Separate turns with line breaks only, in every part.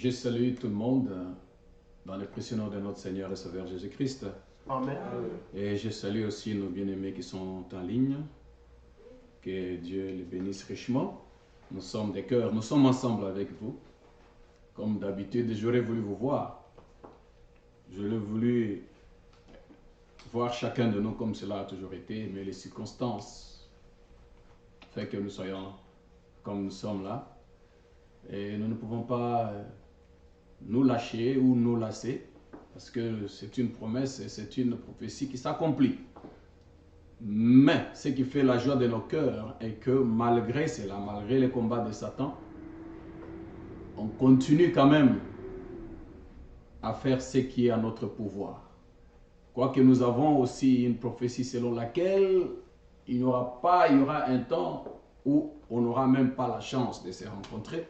Je salue tout le monde dans le précieux nom de notre Seigneur et Sauveur Jésus-Christ.
Amen.
Et je salue aussi nos bien-aimés qui sont en ligne. Que Dieu les bénisse richement. Nous sommes des cœurs, nous sommes ensemble avec vous. Comme d'habitude, j'aurais voulu vous voir. J'aurais voulu voir chacun de nous comme cela a toujours été, mais les circonstances font que nous soyons comme nous sommes là. Et nous ne pouvons pas nous lâcher ou nous lasser, parce que c'est une promesse et c'est une prophétie qui s'accomplit. Mais ce qui fait la joie de nos cœurs est que malgré cela, malgré les combats de Satan, on continue quand même à faire ce qui est à notre pouvoir. Quoique nous avons aussi une prophétie selon laquelle il y aura un temps où on n'aura même pas la chance de se rencontrer.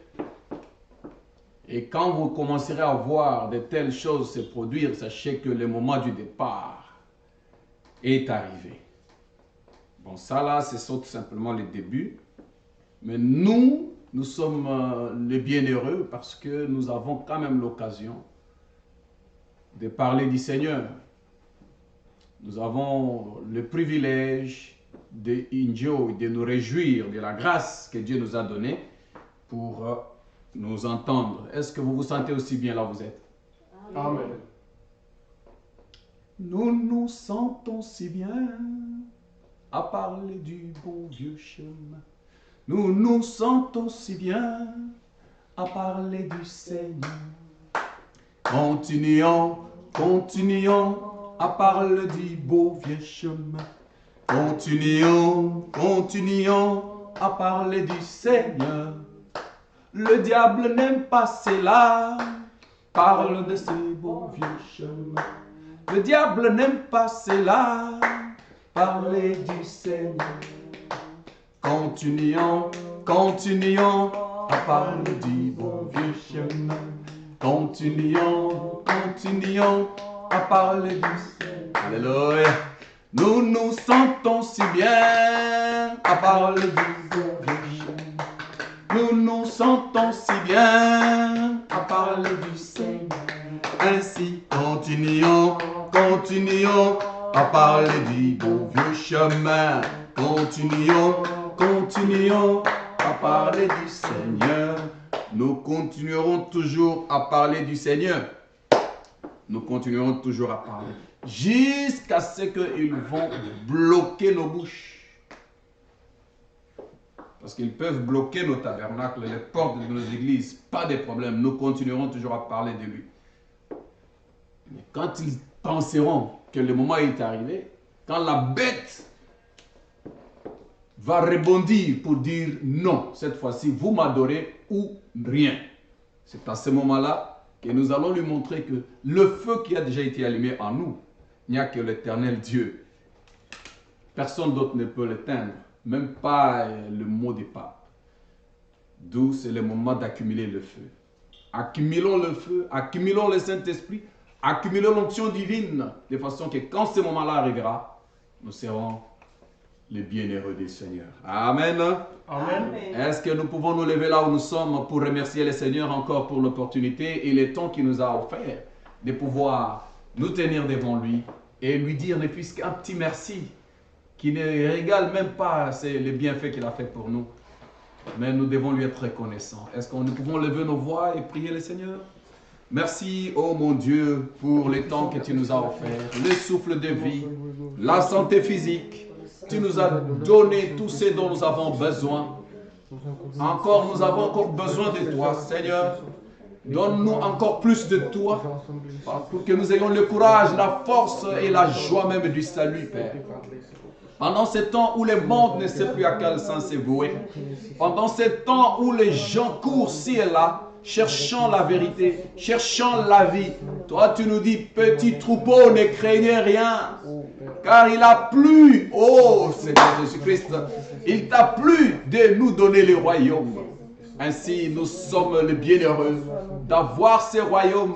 Et quand vous commencerez à voir de telles choses se produire, sachez que le moment du départ est arrivé. Bon, ça là, c'est tout simplement le début. Mais nous sommes les bienheureux parce que nous avons quand même l'occasion de parler du Seigneur. Nous avons le privilège de nous réjouir de la grâce que Dieu nous a donnée pour nous entendre. Est-ce que vous vous sentez aussi bien là où vous êtes?
Amen.
Nous nous sentons si bien à parler du bon vieux chemin. Nous nous sentons si bien à parler du Seigneur. Continuons à parler du beau vieux chemin. Continuons à parler du Seigneur. Le diable n'aime pas cela. Parle de ce beau vieux chemin. Le diable n'aime pas cela. Parler du Seigneur. Continuons à parler du bon vieux chemin. Continuons à parler du Seigneur. Alléluia. Nous nous sentons si bien à parler du bon vieux chemin. Nous nous sentons si bien à parler du Seigneur. Ainsi, continuons à parler du bon vieux chemin. Continuons à parler du Seigneur. Nous continuerons toujours à parler du Seigneur. Nous continuerons toujours à parler jusqu'à ce qu'ils vont bloquer nos bouches. Parce qu'ils peuvent bloquer nos tabernacles, les portes de nos églises. Pas de problème, nous continuerons toujours à parler de lui. Mais quand ils penseront que le moment est arrivé, quand la bête va rebondir pour dire non, cette fois-ci, vous m'adorez ou rien. C'est à ce moment-là que nous allons lui montrer que le feu qui a déjà été allumé en nous, il n'y a que l'éternel Dieu. Personne d'autre ne peut l'éteindre, même pas le mot des papes. D'où c'est le moment d'accumuler le feu. Accumulons le feu, accumulons le Saint-Esprit, accumulons l'onction divine, de façon que quand ce moment-là arrivera, nous serons les bienheureux du Seigneur. Amen.
Amen.
Est-ce que nous pouvons nous lever là où nous sommes pour remercier le Seigneur encore pour l'opportunité et le temps qu'il nous a offert de pouvoir nous tenir devant lui et lui dire ne fût-ce qu'un petit merci qui ne régale même pas les bienfaits qu'il a fait pour nous. Mais nous devons lui être reconnaissants. Est-ce que nous pouvons lever nos voix et prier le Seigneur? Merci, oh mon Dieu, pour les temps que tu nous as offerts, le souffle de vie, la santé physique. Tu nous as donné tout ce dont nous avons besoin. Nous avons encore besoin de toi, Seigneur. Donne-nous encore plus de toi pour que nous ayons le courage, la force et la joie même du salut, Père. Pendant ce temps où le monde ne sait plus à quel sens se vouer, pendant ce temps où les gens courent ci et là, cherchant la vérité, cherchant la vie, toi tu nous dis, petit troupeau, ne craignez rien, car il a plu, oh Seigneur Jésus-Christ, il t'a plu de nous donner le royaume. Ainsi, nous sommes les bienheureux d'avoir ce royaume,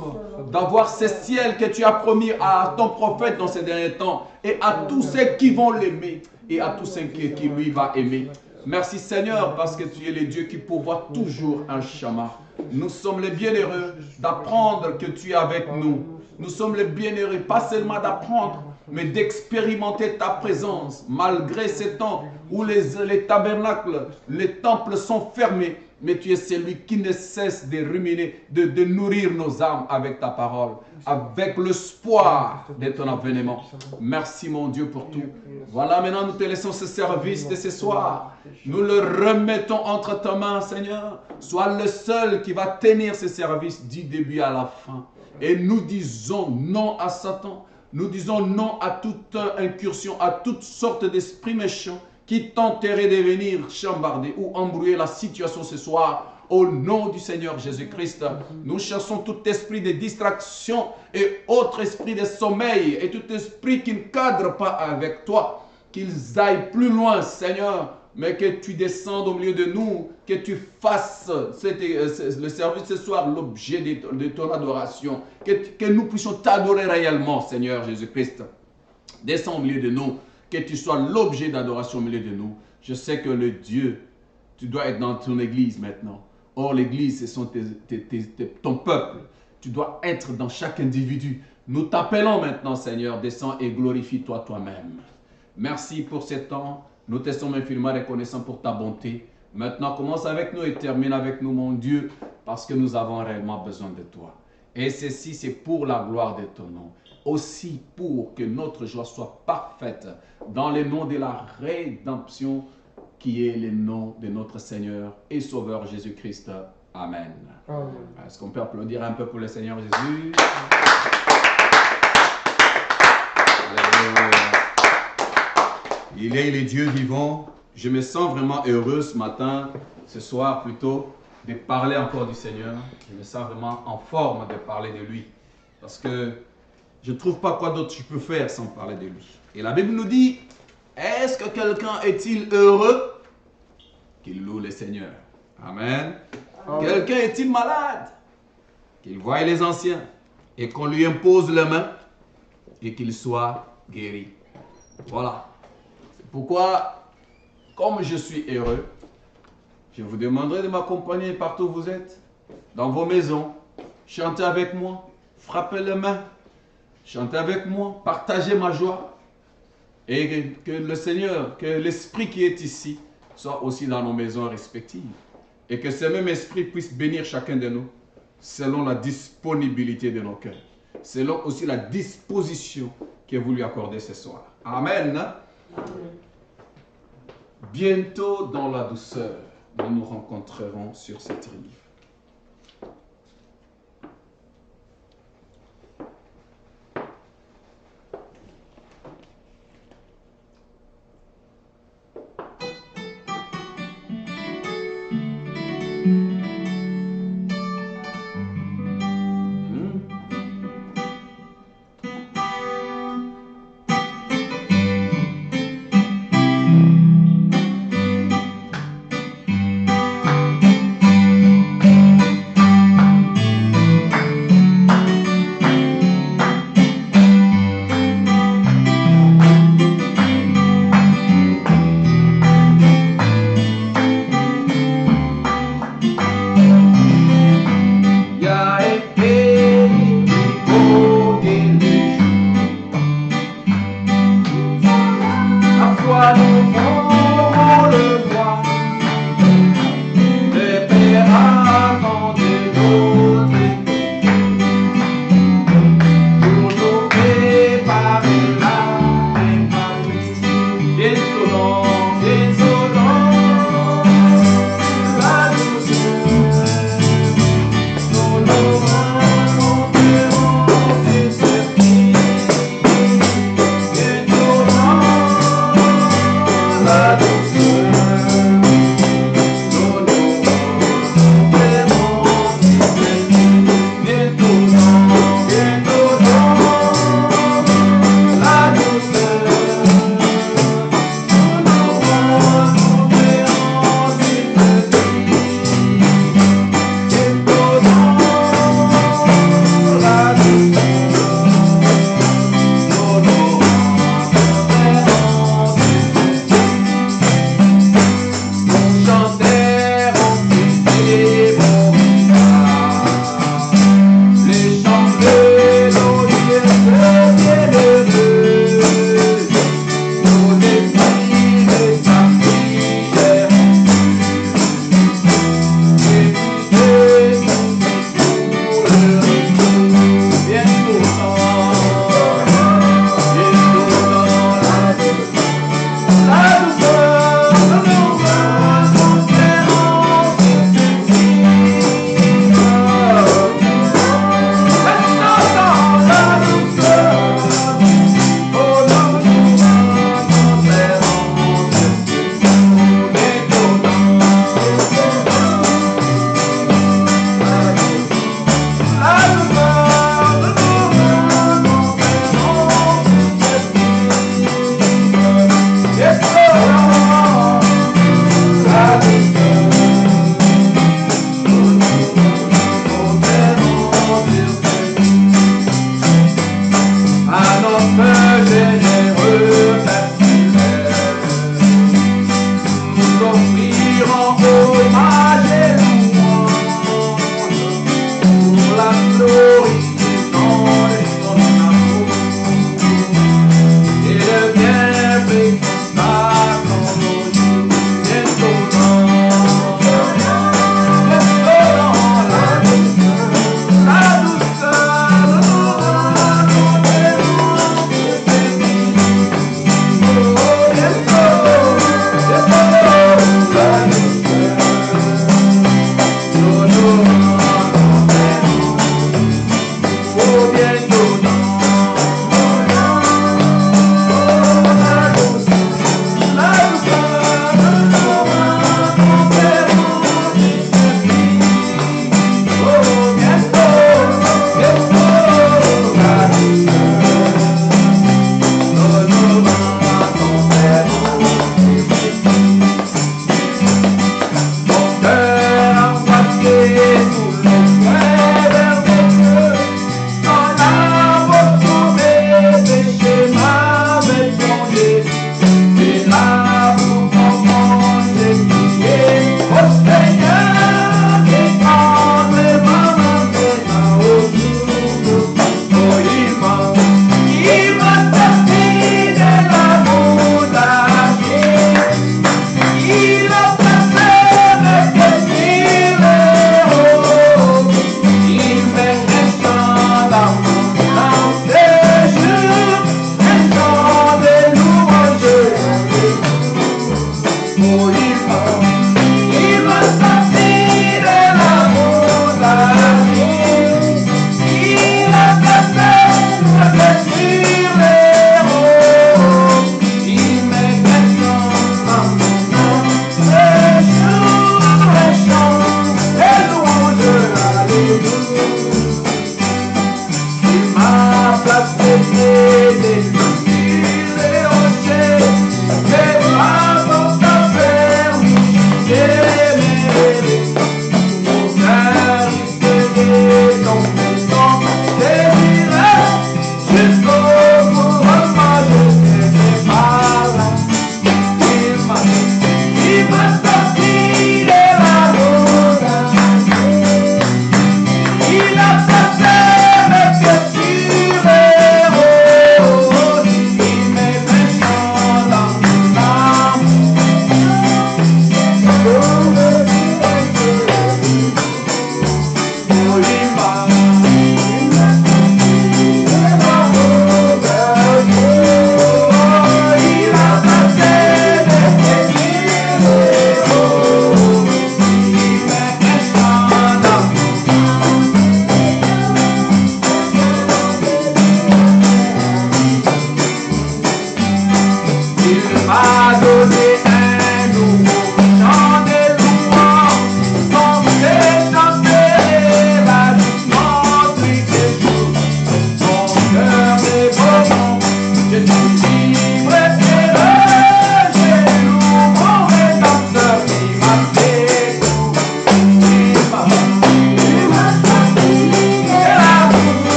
d'avoir ce ciel que tu as promis à ton prophète dans ces derniers temps et à tous ceux qui vont l'aimer et à tous ceux qui lui va aimer. Merci Seigneur parce que tu es le Dieu qui pourvoit toujours un chemin. Nous sommes les bienheureux d'apprendre que tu es avec nous. Nous sommes les bienheureux, pas seulement d'apprendre, mais d'expérimenter ta présence, malgré ces temps où les tabernacles, les temples sont fermés. Mais tu es celui qui ne cesse de ruminer, de nourrir nos âmes avec ta parole, avec l'espoir de ton avènement. Merci mon Dieu pour tout. Voilà, maintenant nous te laissons ce service de ce soir. Nous le remettons entre tes mains, Seigneur. Sois le seul qui va tenir ce service du début à la fin. Et nous disons non à Satan. Nous disons non à toute incursion, à toutes sortes d'esprits méchants qui tenteraient de venir chambarder ou embrouiller la situation ce soir. Au nom du Seigneur Jésus-Christ, nous chassons tout esprit de distraction et autre esprit de sommeil et tout esprit qui ne cadre pas avec toi. Qu'ils aillent plus loin, Seigneur, mais que tu descendes au milieu de nous, que tu fasses le service ce soir l'objet de ton adoration, que nous puissions t'adorer réellement, Seigneur Jésus-Christ. Descends au milieu de nous, que tu sois l'objet d'adoration au milieu de nous. Je sais que le Dieu, tu dois être dans ton église maintenant. Or, l'église, ce sont ton peuple. Tu dois être dans chaque individu. Nous t'appelons maintenant, Seigneur, descends et glorifie-toi toi-même. Merci pour ce temps. Nous te sommes infiniment reconnaissants pour ta bonté. Maintenant, commence avec nous et termine avec nous, mon Dieu, parce que nous avons réellement besoin de toi. Et ceci, c'est pour la gloire de ton nom. Aussi pour que notre joie soit parfaite dans le nom de la rédemption qui est le nom de notre Seigneur et Sauveur Jésus-Christ. Amen. Amen. Est-ce qu'on peut applaudir un peu pour le Seigneur Jésus? Il est Dieu vivant. Je me sens vraiment heureux ce matin, ce soir plutôt, de parler encore du Seigneur. Je me sens vraiment en forme de parler de lui. Parce que je ne trouve pas quoi d'autre je peux faire sans parler de lui. Et la Bible nous dit, est-ce que quelqu'un est-il heureux? Qu'il loue le Seigneur. Amen. Amen. Quelqu'un est-il malade? Qu'il voie les anciens et qu'on lui impose les mains et qu'il soit guéri. Voilà. C'est pourquoi, comme je suis heureux, je vous demanderai de m'accompagner partout où vous êtes, dans vos maisons. Chantez avec moi, frappez les mains, chantez avec moi, partagez ma joie. Et que le Seigneur, que l'Esprit qui est ici, soit aussi dans nos maisons respectives. Et que ce même Esprit puisse bénir chacun de nous, selon la disponibilité de nos cœurs. Selon aussi la disposition que vous lui accordez ce soir. Amen. Amen. Bientôt dans la douceur, nous nous rencontrerons sur cette rive.
notre généreux Père, nous offrirons hommage et louange pour la glorification de son amour et le bienfait constant dans nos jours.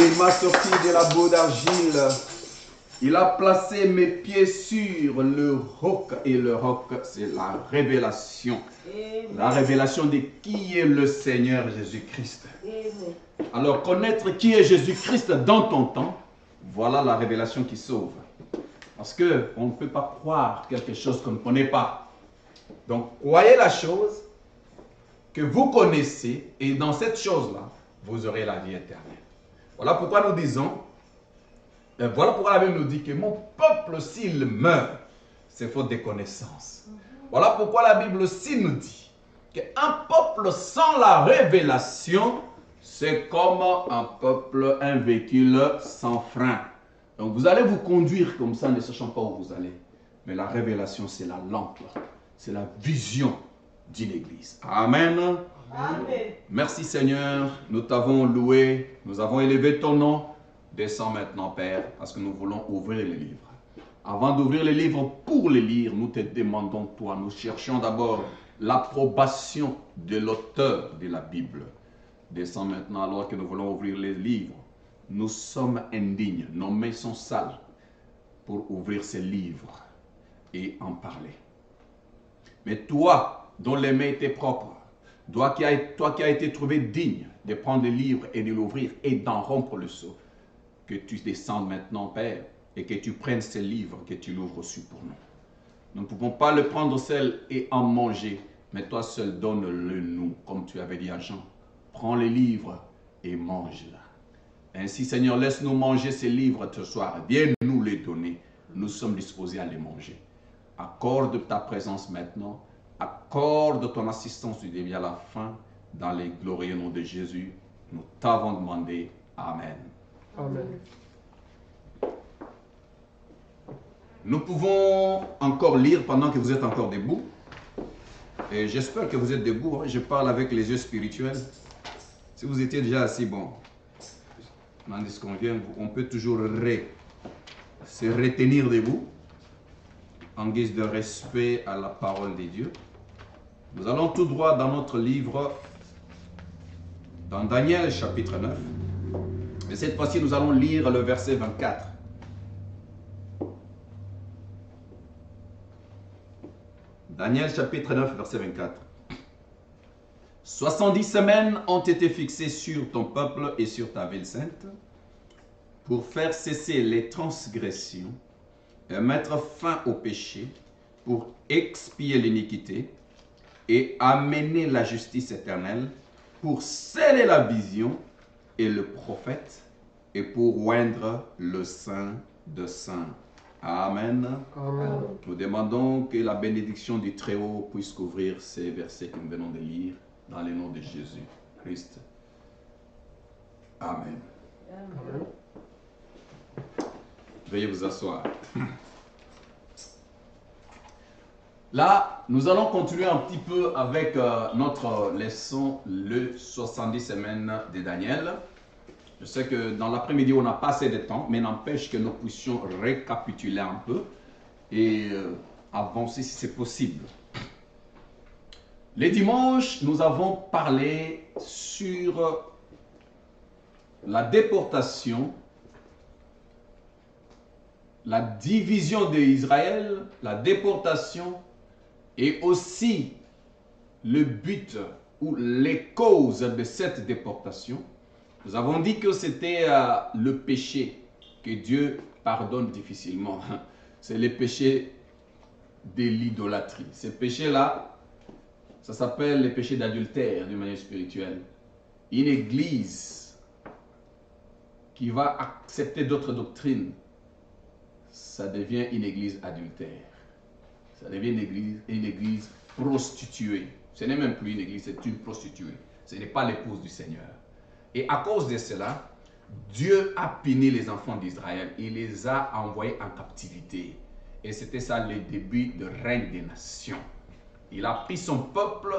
il m'a sorti de la boue d'argile. Il a placé mes pieds sur le roc. Et le roc, c'est la révélation. La révélation de qui est le Seigneur Jésus-Christ. Alors, connaître qui est Jésus-Christ dans ton temps, voilà la révélation qui sauve. Parce qu'on ne peut pas croire quelque chose qu'on ne connaît pas. Donc, croyez la chose que vous connaissez, et dans cette chose-là, vous aurez la vie éternelle. Voilà pourquoi nous disons, voilà pourquoi la Bible nous dit que mon peuple, s'il meurt, c'est faute de connaissance. Voilà pourquoi la Bible aussi nous dit qu'un peuple sans la révélation, c'est comme un peuple, un véhicule sans frein. Donc vous allez vous conduire comme ça, ne sachant pas où vous allez. Mais la révélation, c'est la lampe, c'est la vision d'une église. Amen.
Amen.
Merci Seigneur, nous t'avons loué, nous avons élevé ton nom. Descends maintenant, Père, parce que nous voulons ouvrir les livres. Avant d'ouvrir les livres pour les lire, nous te demandons, toi, nous cherchons d'abord l'approbation de l'auteur de la Bible. Descends maintenant alors que nous voulons ouvrir les livres. Nous sommes indignes, nos mains sont sales pour ouvrir ces livres et en parler. Mais toi, dont les mains étaient propres, toi qui as été trouvé digne de prendre le livre et de l'ouvrir et d'en rompre le sceau, que tu descendes maintenant, Père, et que tu prennes ces livres, que tu l'ouvres aussi pour nous. Nous ne pouvons pas le prendre seul et en manger, mais toi seul donne-le nous, comme tu avais dit à Jean. Prends les livres et mange-la. Ainsi, Seigneur, laisse-nous manger ces livres ce soir. Viens nous les donner. Nous sommes disposés à les manger. Accorde ta présence maintenant. Accorde ton assistance du début à la fin. Dans les glorieux noms de Jésus, nous t'avons demandé. Amen.
Amen.
Nous pouvons encore lire pendant que vous êtes encore debout. Et j'espère que vous êtes debout. Je parle avec les yeux spirituels. Si vous étiez déjà assis, bon, tandis qu'on vient, on peut toujours se retenir debout en guise de respect à la parole de Dieu. Nous allons tout droit dans notre livre, dans Daniel chapitre 9. Et cette fois-ci, nous allons lire le verset 24. Daniel chapitre 9, verset 24. 70 semaines ont été fixées sur ton peuple et sur ta ville sainte pour faire cesser les transgressions et mettre fin au péché, pour expier l'iniquité et amener la justice éternelle, pour sceller la vision et le prophète et pour oindre le Saint de Saints. Amen.
Amen.
Nous demandons que la bénédiction du Très-Haut puisse couvrir ces versets que nous venons de lire dans le nom de Jésus-Christ. Amen.
Amen.
Veuillez vous asseoir. Là, nous allons continuer un petit peu avec notre leçon, le 70 semaines de Daniel. Je sais que dans l'après-midi, on n'a pas assez de temps, mais n'empêche que nous puissions récapituler un peu et avancer si c'est possible. Les dimanches, nous avons parlé sur la déportation, la division d'Israël, la déportation et aussi le but ou les causes de cette déportation. Nous avons dit que c'était le péché que Dieu pardonne difficilement. C'est le péché de l'idolâtrie. Ce péché-là, ça s'appelle le péché d'adultère d'une manière spirituelle. Une église qui va accepter d'autres doctrines, ça devient une église adultère. Ça devient une église prostituée. Ce n'est même plus une église, c'est une prostituée. Ce n'est pas l'épouse du Seigneur. Et à cause de cela, Dieu a puni les enfants d'Israël. Il les a envoyés en captivité. Et c'était ça le début de règne des nations. Il a pris son peuple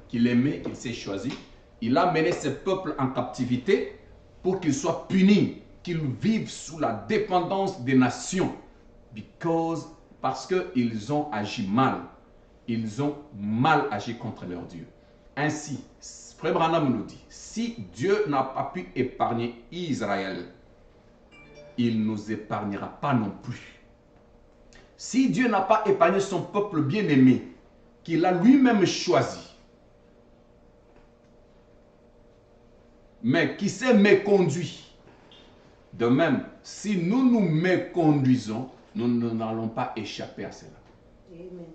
qu'il aimait, qu'il s'est choisi. Il a mené ce peuple en captivité pour qu'ils soient punis, qu'ils vivent sous la dépendance des nations. Parce qu'ils ont agi mal. Ils ont mal agi contre leur Dieu. Ainsi, Frère Branham nous dit, si Dieu n'a pas pu épargner Israël, il ne nous épargnera pas non plus. Si Dieu n'a pas épargné son peuple bien-aimé, qu'il a lui-même choisi, mais qui s'est méconduit, de même, si nous nous méconduisons, nous n'allons pas échapper à cela.
Amen.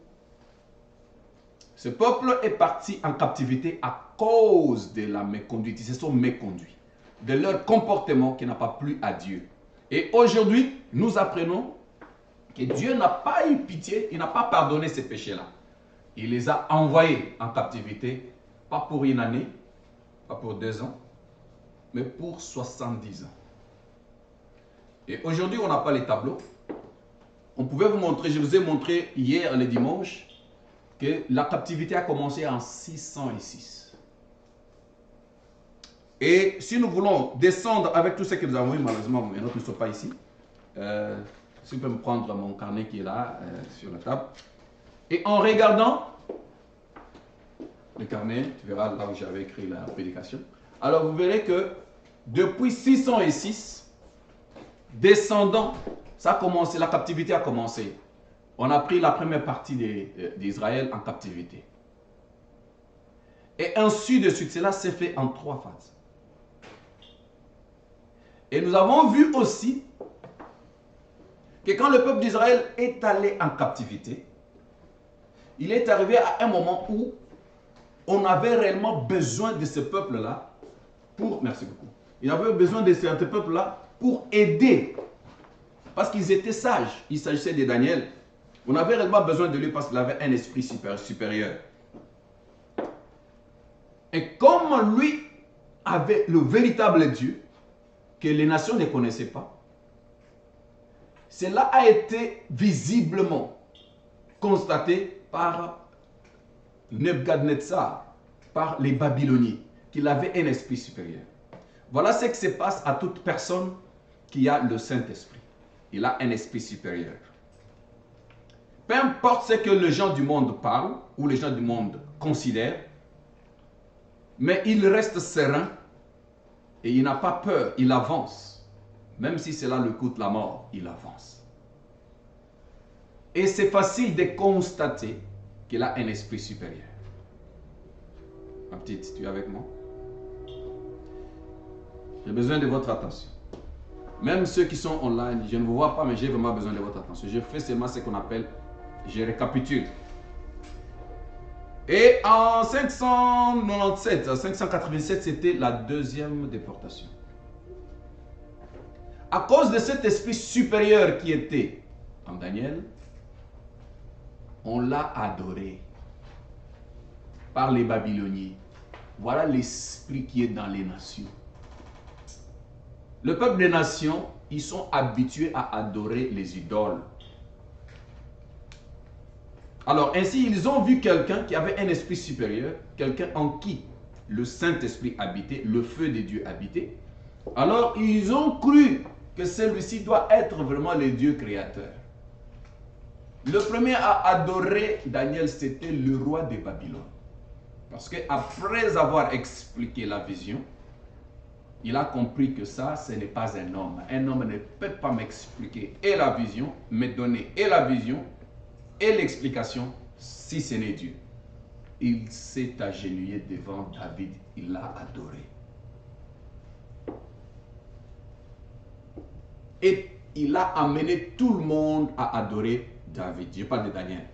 Ce peuple est parti en captivité à cause de la méconduite. Ils se sont méconduits, de leur comportement qui n'a pas plu à Dieu. Et aujourd'hui, nous apprenons que Dieu n'a pas eu pitié, il n'a pas pardonné ces péchés-là. Il les a envoyés en captivité, pas pour une année, pas pour 2 ans, mais pour 70 ans. Et aujourd'hui, on n'a pas les tableaux. On pouvait vous montrer, je vous ai montré hier, le dimanche, que la captivité a commencé en 606. Et si nous voulons descendre avec tout ce que nous avons eu, malheureusement, les nôtres ne sont pas ici. Si vous pouvez me prendre mon carnet qui est là, sur la table. Et en regardant le carnet, tu verras là où j'avais écrit la prédication. Alors vous verrez que depuis 606, descendant, ça a commencé, la captivité a commencé. On a pris la première partie d'Israël en captivité. Et ainsi de suite, cela s'est fait en 3 phases. Et nous avons vu aussi que quand le peuple d'Israël est allé en captivité, il est arrivé à un moment où on avait réellement besoin de ce peuple-là pour... Merci beaucoup. Il avait besoin de ce peuple-là pour aider. Parce qu'ils étaient sages. Il s'agissait de Daniel. On avait réellement besoin de lui parce qu'il avait un esprit supérieur. Et comme lui avait le véritable Dieu, que les nations ne connaissaient pas, cela a été visiblement constaté par Nebuchadnezzar, par les Babyloniens, qu'il avait un esprit supérieur. Voilà ce qui se passe à toute personne qui a le Saint-Esprit. Il a un esprit supérieur. Peu importe ce que les gens du monde parlent ou les gens du monde considèrent, mais il reste serein et il n'a pas peur, il avance. Même si cela lui coûte la mort, il avance. Et c'est facile de constater qu'il a un esprit supérieur. Ma petite, tu es avec moi? J'ai besoin de votre attention. Même ceux qui sont online, je ne vous vois pas, mais j'ai vraiment besoin de votre attention. Je fais seulement ce qu'on appelle, je récapitule. Et en 597, en 587, c'était la 2e déportation. À cause de cet esprit supérieur qui était en Daniel, on l'a adoré par les Babyloniens. Voilà l'esprit qui est dans les nations. Le peuple des nations, ils sont habitués à adorer les idoles. Alors ainsi, ils ont vu quelqu'un qui avait un esprit supérieur, quelqu'un en qui le Saint-Esprit habitait, le feu de Dieu habitait. Alors ils ont cru que celui-ci doit être vraiment le Dieu créateur. Le premier à adorer Daniel, c'était le roi de Babylone. Parce qu'après avoir expliqué la vision, il a compris que ça, ce n'est pas un homme. Un homme ne peut pas m'expliquer et la vision, me donner et la vision et l'explication, si ce n'est Dieu. Il s'est agenouillé devant David, il l'a adoré. Et il a amené tout le monde à adorer David. Je parle de Daniel.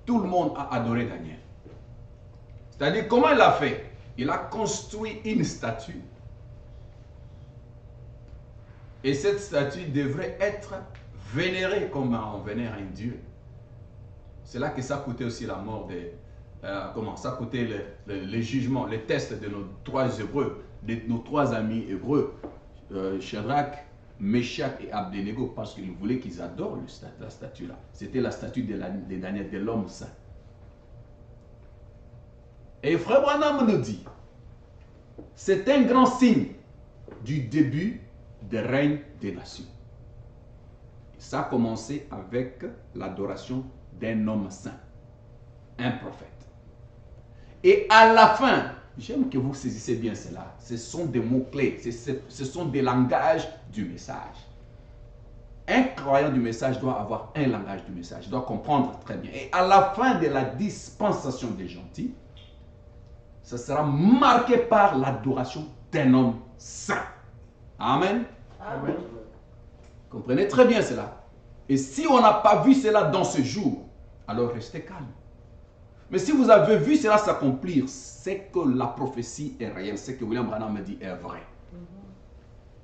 Tout le monde a adoré Daniel. C'est-à-dire, comment il a fait? Il a construit une statue. Et cette statue devrait être vénérée comme on vénère un Dieu. C'est là que ça coûtait aussi la mort des... comment ça coûtait les jugements, les tests de nos 3 hébreux, de nos 3 amis hébreux, Shadrach, Meshach et Abednego, parce qu'ils voulaient qu'ils adorent la statue là. C'était la statue de Daniel, de l'homme saint. Et Frère Branham nous dit, c'est un grand signe du début du règne des nations. Ça a commencé avec l'adoration d'un homme saint, un prophète. Et à la fin, J'aime que vous saisissez bien cela. Ce sont des mots-clés, ce sont des langages du message. Un croyant du message doit avoir un langage du message, doit comprendre très bien. Et à la fin de la dispensation des gentils, ça sera marqué par l'adoration d'un homme saint. Amen.
Amen.
Comprenez très bien cela. Et si on n'a pas vu cela dans ce jour, alors restez calme. Mais si vous avez vu cela s'accomplir, c'est que la prophétie est réelle, c'est que William Branham me dit est vrai.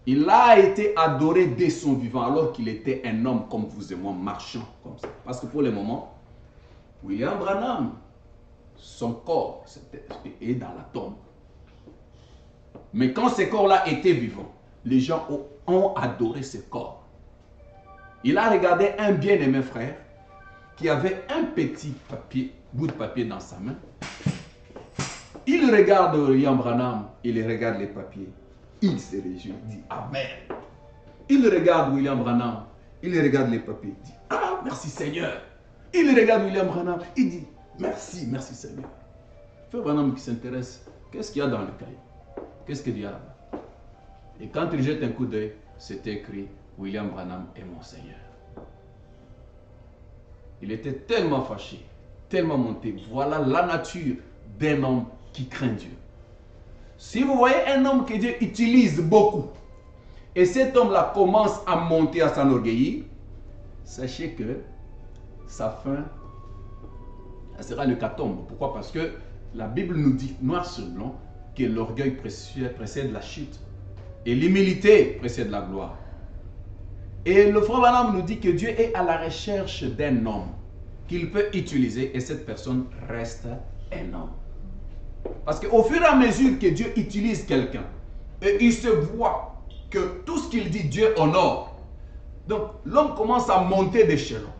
Il a été adoré dès son vivant, alors qu'il était un homme comme vous et moi, marchant comme ça. Parce que pour le moment, William Branham, son corps est dans la tombe. Mais quand ce corps-là était vivant, les gens ont adoré ce corps. Il a regardé un bien-aimé frère qui avait un petit bout de papier dans sa main. Il regarde William Branham, il regarde les papiers. Il se réjouit, il dit Amen. Il regarde William Branham, il regarde les papiers, il dit Ah, merci Seigneur. Il regarde William Branham, il dit Merci, merci Seigneur. Frère Branham qui s'intéresse, qu'est-ce qu'il y a dans le cahier? Qu'est-ce qu'il y a là? Et quand il jette un coup d'œil, c'est écrit William Branham est mon Seigneur. Il était tellement fâché, tellement monté. Voilà la nature d'un homme qui craint Dieu. Si vous voyez un homme que Dieu utilise beaucoup, et cet homme-là commence à monter, à s'enorgueillir, sachez que sa fin, ça sera l'hécatombe. Pourquoi? Parce que la Bible nous dit, noir sur blanc, que l'orgueil précède la chute, et l'humilité précède la gloire. Et le frère Branham nous dit que Dieu est à la recherche d'un homme qu'il peut utiliser, et cette personne reste un homme. Parce qu'au fur et à mesure que Dieu utilise quelqu'un, et il se voit que tout ce qu'il dit, Dieu honore. Donc l'homme commence à monter d'échelon.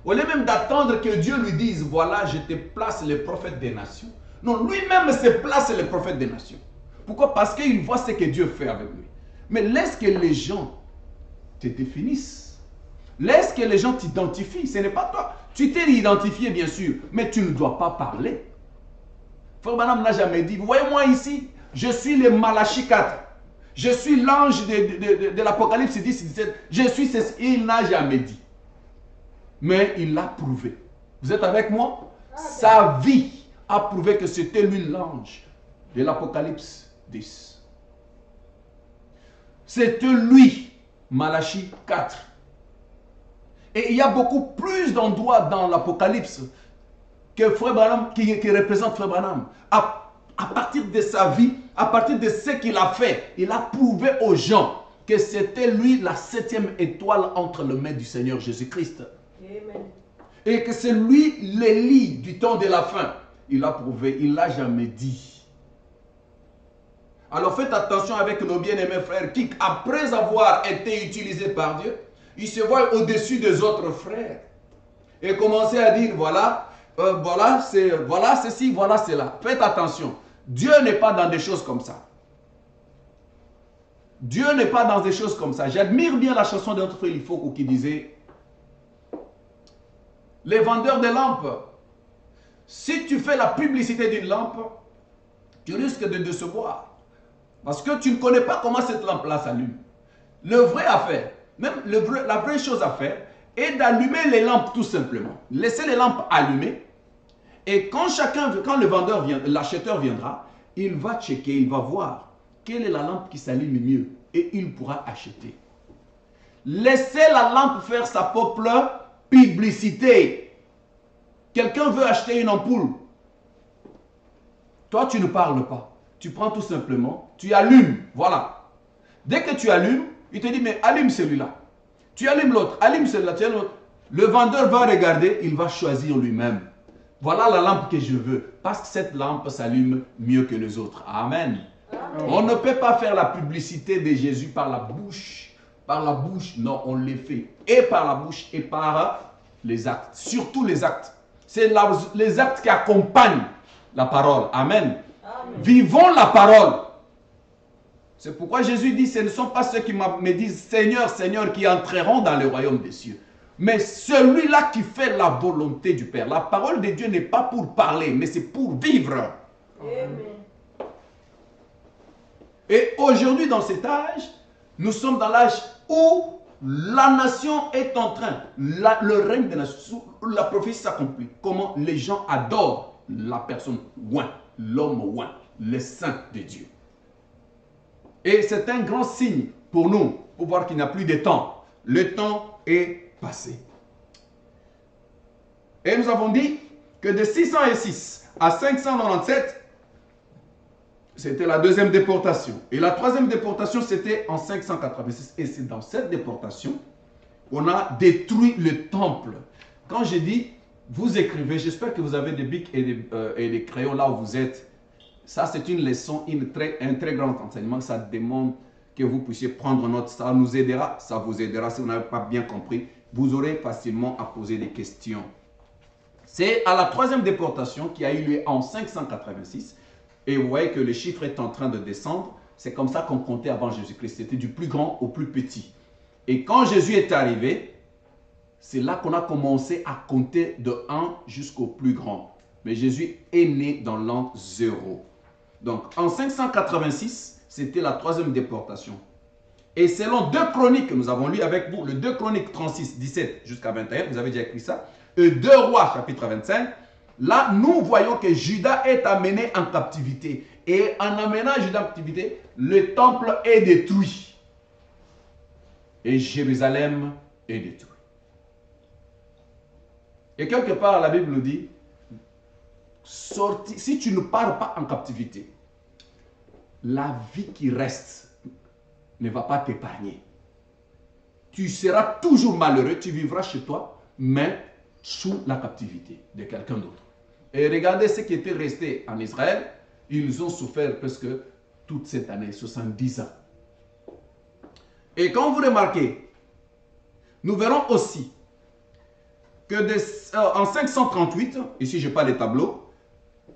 Au lieu même d'attendre que Dieu lui dise, voilà, je te place le prophète des nations. Non, lui-même se place le prophète des nations. Pourquoi? Parce qu'il voit ce que Dieu fait avec lui. Mais laisse que les gens te définissent. Laisse que les gens t'identifient. Ce n'est pas toi. Tu t'es identifié, bien sûr, mais tu ne dois pas parler. Frère Branham n'a jamais dit, vous voyez moi ici, je suis le Malachie 4. Je suis l'ange de l'Apocalypse 10, 17. Je suis ceci. Il n'a jamais dit. Mais il l'a prouvé. Vous êtes avec moi? Sa vie a prouvé que c'était lui l'ange de l'Apocalypse 10. C'était lui, Malachie 4. Et il y a beaucoup plus d'endroits dans l'Apocalypse que Frère Branham, qui représente Frère Branham. À partir de sa vie, à partir de ce qu'il a fait, il a prouvé aux gens que c'était lui la 7e étoile entre les mains du Seigneur Jésus-Christ. Et que c'est lui l'Élie du temps de la fin. Il a prouvé, il ne l'a jamais dit. Alors faites attention avec nos bien-aimés frères qui, après avoir été utilisés par Dieu, ils se voient au-dessus des autres frères. Et commencent à dire, voilà, voilà ceci, voilà cela. Faites attention. Dieu n'est pas dans des choses comme ça. Dieu n'est pas dans des choses comme ça. J'admire bien la chanson de notre frère Lifoko qui disait, les vendeurs de lampes, si tu fais la publicité d'une lampe, tu risques de décevoir. Parce que tu ne connais pas comment cette lampe-là s'allume. Le vrai affaire, même la vraie chose à faire, est d'allumer les lampes tout simplement. Laissez les lampes allumées. Et quand le vendeur vient, l'acheteur viendra, il va checker, il va voir quelle est la lampe qui s'allume mieux. Et il pourra acheter. Laissez la lampe faire sa propre publicité. Quelqu'un veut acheter une ampoule. Toi, tu ne parles pas. Tu prends tout simplement, tu allumes. Voilà. Dès que tu allumes, il te dit, mais allume celui-là. Tu allumes l'autre, allume celui-là, tu allumes l'autre. Le vendeur va regarder, il va choisir lui-même. Voilà la lampe que je veux. Parce que cette lampe s'allume mieux que les autres. Amen. Amen. On ne peut pas faire la publicité de Jésus par la bouche. Par la bouche, non, on le fait. Et par la bouche et par les actes. Surtout les actes. C'est les actes qui accompagnent la parole. Amen. Amen. Vivons la parole. C'est pourquoi Jésus dit, ce ne sont pas ceux qui me disent Seigneur, Seigneur qui entreront dans le royaume des cieux. Mais celui-là qui fait la volonté du Père. La parole de Dieu n'est pas pour parler, mais c'est pour vivre. Amen. Et aujourd'hui, dans cet âge, nous sommes dans l'âge où la nation est en train, le règne de la nation, la prophétie s'accomplit. Comment les gens adorent la personne oint, l'homme oint, le saint de Dieu. Et c'est un grand signe pour nous, pour voir qu'il n'y a plus de temps. Le temps est passé. Et nous avons dit que de 606 à 597, c'était la deuxième déportation. Et la troisième déportation, c'était en 586. Et c'est dans cette déportation qu'on a détruit le temple. Quand j'ai dit, vous écrivez, j'espère que vous avez des bics et des crayons là où vous êtes. Ça, c'est une leçon, un très grand enseignement. Ça demande que vous puissiez prendre note. Ça nous aidera, ça vous aidera. Si vous n'avez pas bien compris, vous aurez facilement à poser des questions. C'est à la troisième déportation qui a eu lieu en 586. Et vous voyez que le chiffre est en train de descendre. C'est comme ça qu'on comptait avant Jésus-Christ. C'était du plus grand au plus petit. Et quand Jésus est arrivé, c'est là qu'on a commencé à compter de 1 jusqu'au plus grand. Mais Jésus est né dans l'an 0. Donc en 586, c'était la troisième déportation. Et selon 2 Chroniques que nous avons lu avec vous, le 2 Chroniques 36, 17 jusqu'à 21, vous avez déjà écrit ça, et 2 Rois chapitre 25, là, nous voyons que Juda est amené en captivité. Et en amenant Juda en captivité, le temple est détruit. Et Jérusalem est détruit. Et quelque part, la Bible nous dit, si tu ne pars pas en captivité, la vie qui reste ne va pas t'épargner. Tu seras toujours malheureux, tu vivras chez toi, mais sous la captivité de quelqu'un d'autre. Et regardez ceux qui étaient restés en Israël, ils ont souffert presque toute cette année, 70 ans. Et quand vous remarquez, nous verrons aussi que en 538, ici je n'ai pas les tableaux,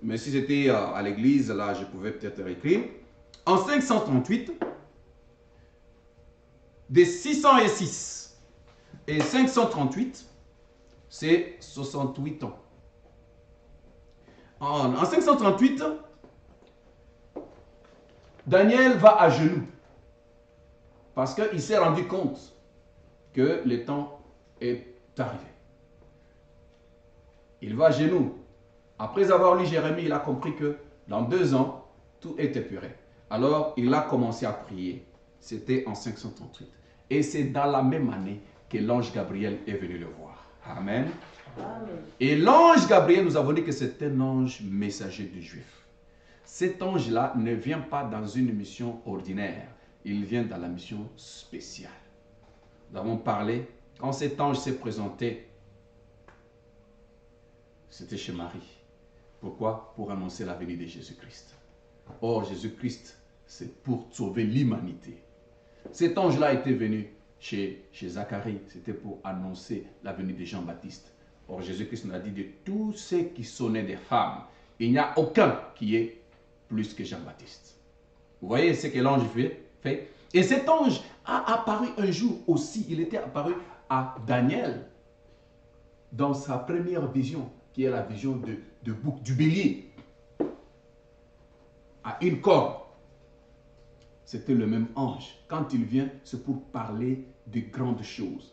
mais si j'étais à l'église, là je pouvais peut-être écrire. En 538, de 606 et 538, c'est 68 ans. En 538, Daniel va à genoux parce qu'il s'est rendu compte que le temps est arrivé. Il va à genoux. Après avoir lu Jérémie, il a compris que dans 2 ans, tout est épuré. Alors, il a commencé à prier. C'était en 538. Et c'est dans la même année que l'ange Gabriel est venu le voir. Amen.
Amen.
Et l'ange Gabriel, nous avons dit que c'est un ange messager des Juifs. Cet ange-là ne vient pas dans une mission ordinaire. Il vient dans la mission spéciale. Nous avons parlé, quand cet ange s'est présenté, c'était chez Marie. Pourquoi? Pour annoncer la venue de Jésus-Christ. Or, Jésus-Christ, c'est pour sauver l'humanité. Cet ange-là était venu chez Zacharie. C'était pour annoncer la venue de Jean-Baptiste. Or, Jésus-Christ nous a dit de tous ceux qui sonnaient des femmes, il n'y a aucun qui est plus que Jean-Baptiste. Vous voyez ce que l'ange fait? Et cet ange a apparu un jour aussi. Il était apparu à Daniel dans sa première vision, qui est la vision du bélier, à une corde. C'était le même ange. Quand il vient, c'est pour parler de grandes choses.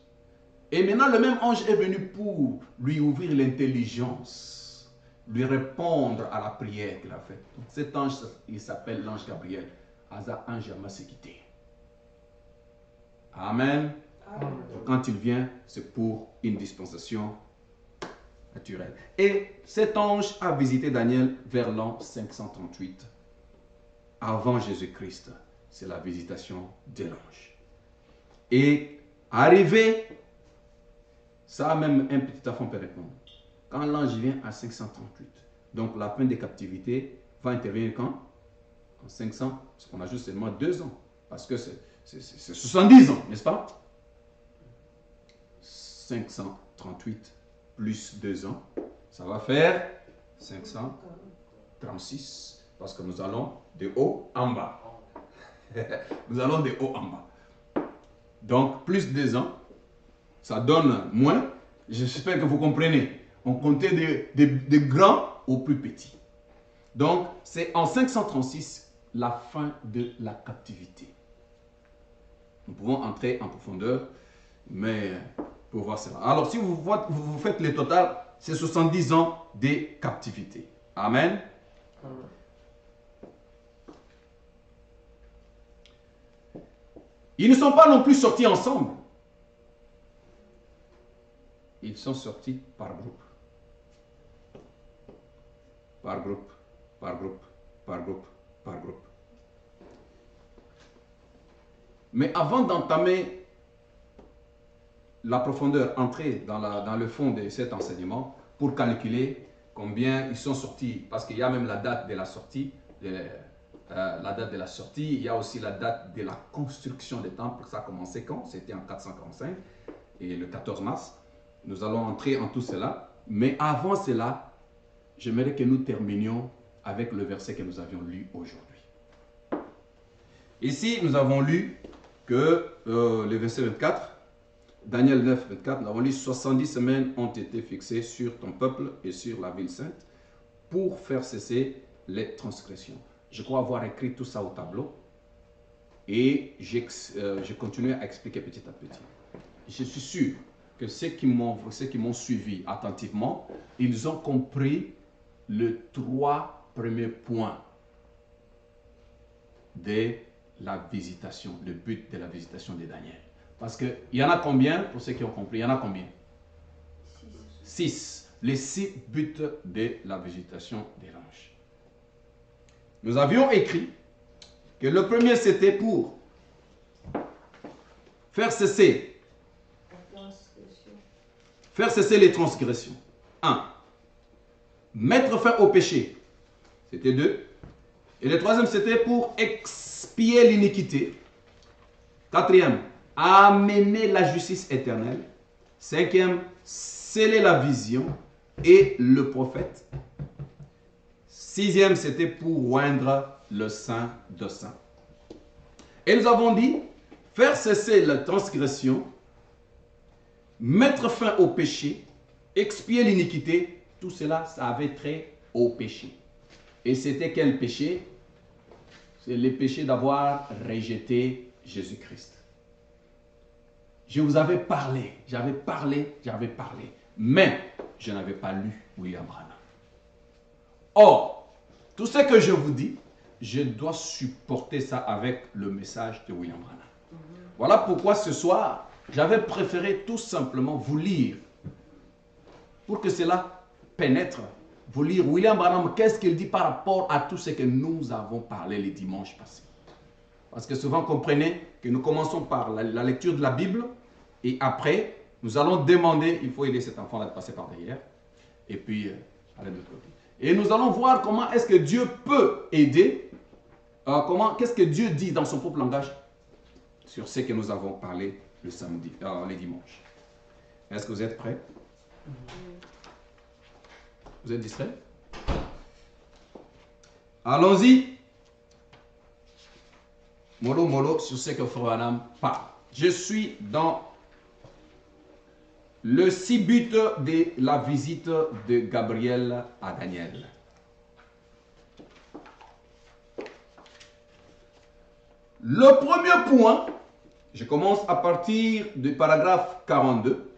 Et maintenant, le même ange est venu pour lui ouvrir l'intelligence, lui répondre à la prière qu'il a faite. Donc, cet ange, il s'appelle l'ange Gabriel. Aza ange Amasekite. Amen.
Amen.
Donc, quand il vient, c'est pour une dispensation naturelle. Et cet ange a visité Daniel vers l'an 538, avant Jésus-Christ. C'est la visitation de l'ange. Et arrivé, ça même un petit enfant peut répondre. Quand l'ange vient à 538, donc la fin des captivités va intervenir quand? En 500, parce qu'on a juste seulement 2 ans. Parce que c'est 70 ans, n'est-ce pas? 538 plus 2 ans, ça va faire 536. Parce que nous allons de haut en bas. Nous allons de haut en bas. Donc, plus 2 ans, ça donne moins. J'espère que vous comprenez. On comptait de grand au plus petit. Donc, c'est en 536 la fin de la captivité. Nous pouvons entrer en profondeur, mais pour voir cela. Alors, si vous faites le total, c'est 70 ans de captivité. Amen.
Amen.
Ils ne sont pas non plus sortis ensemble. Ils sont sortis par groupe. Par groupe, par groupe, par groupe, par groupe. Mais avant d'entamer la profondeur, entrer dans le fond de cet enseignement, pour calculer combien ils sont sortis, parce qu'il y a même la date de la sortie, il y a aussi la date de la construction des temples. Ça a commencé quand? C'était en 445 et le 14 mars. Nous allons entrer en tout cela. Mais avant cela, j'aimerais que nous terminions avec le verset que nous avions lu aujourd'hui. Ici, nous avons lu que le verset 24, Daniel 9, 24, nous avons lu 70 semaines ont été fixées sur ton peuple et sur la ville sainte pour faire cesser les transgressions. Je crois avoir écrit tout ça au tableau et j'ai continué à expliquer petit à petit. Je suis sûr que ceux qui m'ont suivi attentivement, ils ont compris les 3 premiers points de la visitation, le but de la visitation de Daniel. Parce qu'il y en a combien, pour ceux qui ont compris, il y en a combien? 6. Les 6 buts de la visitation des anges. Nous avions écrit que le premier c'était pour faire cesser les transgressions. 1. Mettre fin au péché. C'était 2. Et le troisième c'était pour expier l'iniquité. 4e, amener la justice éternelle. 5e, sceller la vision et le prophète. 6e, c'était pour oindre le Saint de Saints. Et nous avons dit, faire cesser la transgression, mettre fin au péché, expier l'iniquité, tout cela, ça avait trait au péché. Et c'était quel péché? C'est le péché d'avoir rejeté Jésus-Christ. Je vous avais parlé, j'avais parlé, mais je n'avais pas lu William Branham. Or, tout ce que je vous dis, je dois supporter ça avec le message de William Branham. Voilà pourquoi ce soir, j'avais préféré tout simplement vous lire, pour que cela pénètre, vous lire William Branham, qu'est-ce qu'il dit par rapport à tout ce que nous avons parlé les dimanches passés. Parce que souvent, comprenez que nous commençons par la lecture de la Bible, et après, nous allons demander, il faut aider cet enfant-là de passer par derrière, et puis aller de l'autre côté. Et nous allons voir comment est-ce que Dieu peut aider, qu'est-ce que Dieu dit dans son propre langage sur ce que nous avons parlé le samedi, les dimanches. Est-ce que vous êtes prêts? Vous êtes distraits? Allons-y. Mollo, sur ce que Frère Branham parle. Je suis dans le 6 buts de la visite de Gabriel à Daniel. Le premier point, je commence à partir du paragraphe 42.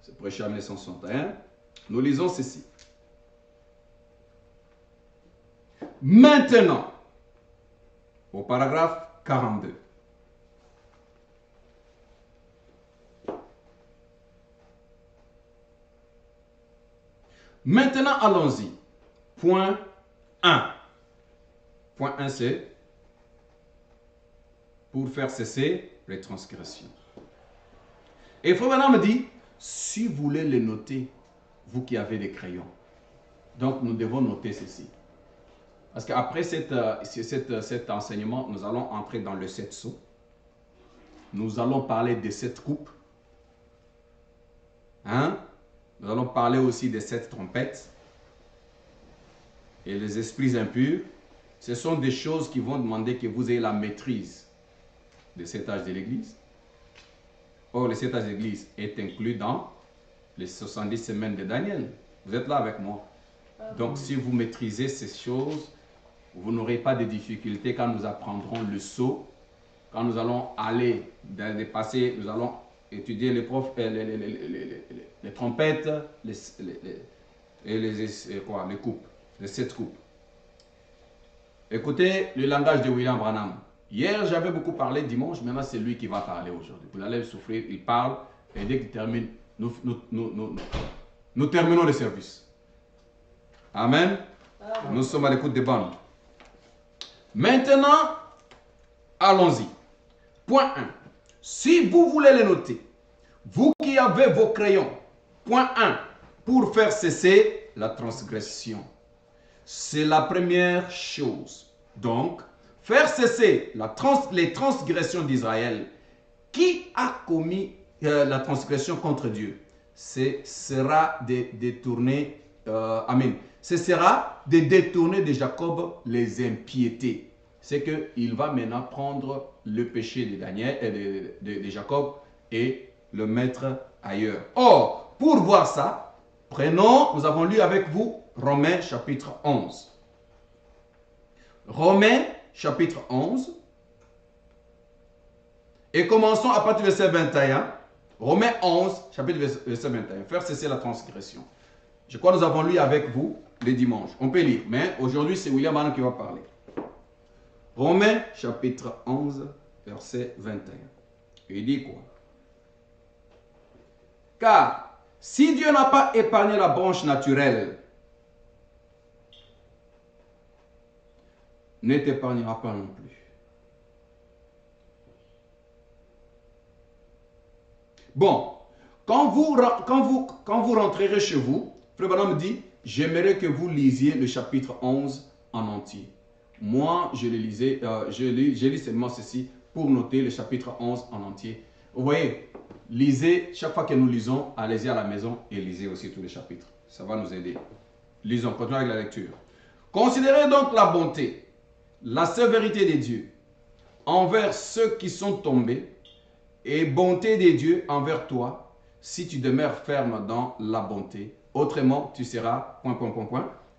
C'est prêché en 1961. Nous lisons ceci. Maintenant, au paragraphe 42. Maintenant, allons-y. Point 1. Point 1, c'est pour faire cesser les transgressions. Et Frère Branham me dit, si vous voulez le noter, vous qui avez des crayons, donc nous devons noter ceci. Parce qu'après cet enseignement, nous allons entrer dans le 7 sceaux. Nous allons parler des 7 coupes. Hein? Nous allons parler aussi des 7 trompettes. Et les esprits impurs. Ce sont des choses qui vont demander que vous ayez la maîtrise de cet âge de l'Église. Or, le 7 âge de l'Église est inclus dans les 70 semaines de Daniel. Vous êtes là avec moi. Donc si vous maîtrisez ces choses, vous n'aurez pas de difficultés quand nous apprendrons le sceau, quand nous allons aller dans les passés, nous allons étudier les trompettes, les coupes, les 7 coupes. Écoutez le langage de William Branham. Hier, j'avais beaucoup parlé dimanche, maintenant c'est lui qui va parler aujourd'hui. Vous allez souffrir, il parle, et dès qu'il termine, nous terminons le service. Amen. Nous sommes à l'écoute des bandes. Maintenant, allons-y. Point 1. Si vous voulez les noter, vous qui avez vos crayons, point 1, pour faire cesser la transgression. C'est la première chose. Donc, faire cesser les transgressions d'Israël. Qui a commis la transgression contre Dieu? Ce sera de détourner, ce sera de détourner de Jacob les impiétés. C'est qu'il va maintenant prendre le péché de Daniel, de Jacob et le mettre ailleurs. Or, pour voir ça, nous avons lu avec vous Romains chapitre 11. Romains chapitre 11. Et commençons à partir du verset 21. Romains 11, chapitre verset 21. Faire cesser la transgression. Je crois que nous avons lu avec vous les dimanches. On peut lire, mais aujourd'hui c'est William Branham qui va parler. Romains chapitre 11, verset 21. Il dit quoi? Car si Dieu n'a pas épargné la branche naturelle, ne t'épargnera pas non plus. Bon, quand vous rentrerez chez vous, Frère Branham me dit, j'aimerais que vous lisiez le chapitre 11 en entier. Moi, je lis seulement ceci pour noter le chapitre 11 en entier. Vous voyez, lisez, chaque fois que nous lisons, allez-y à la maison et lisez aussi tous les chapitres. Ça va nous aider. Lisons, continuons avec la lecture. Considérez donc la bonté, la sévérité des dieux envers ceux qui sont tombés et bonté des dieux envers toi si tu demeures ferme dans la bonté. Autrement, tu seras,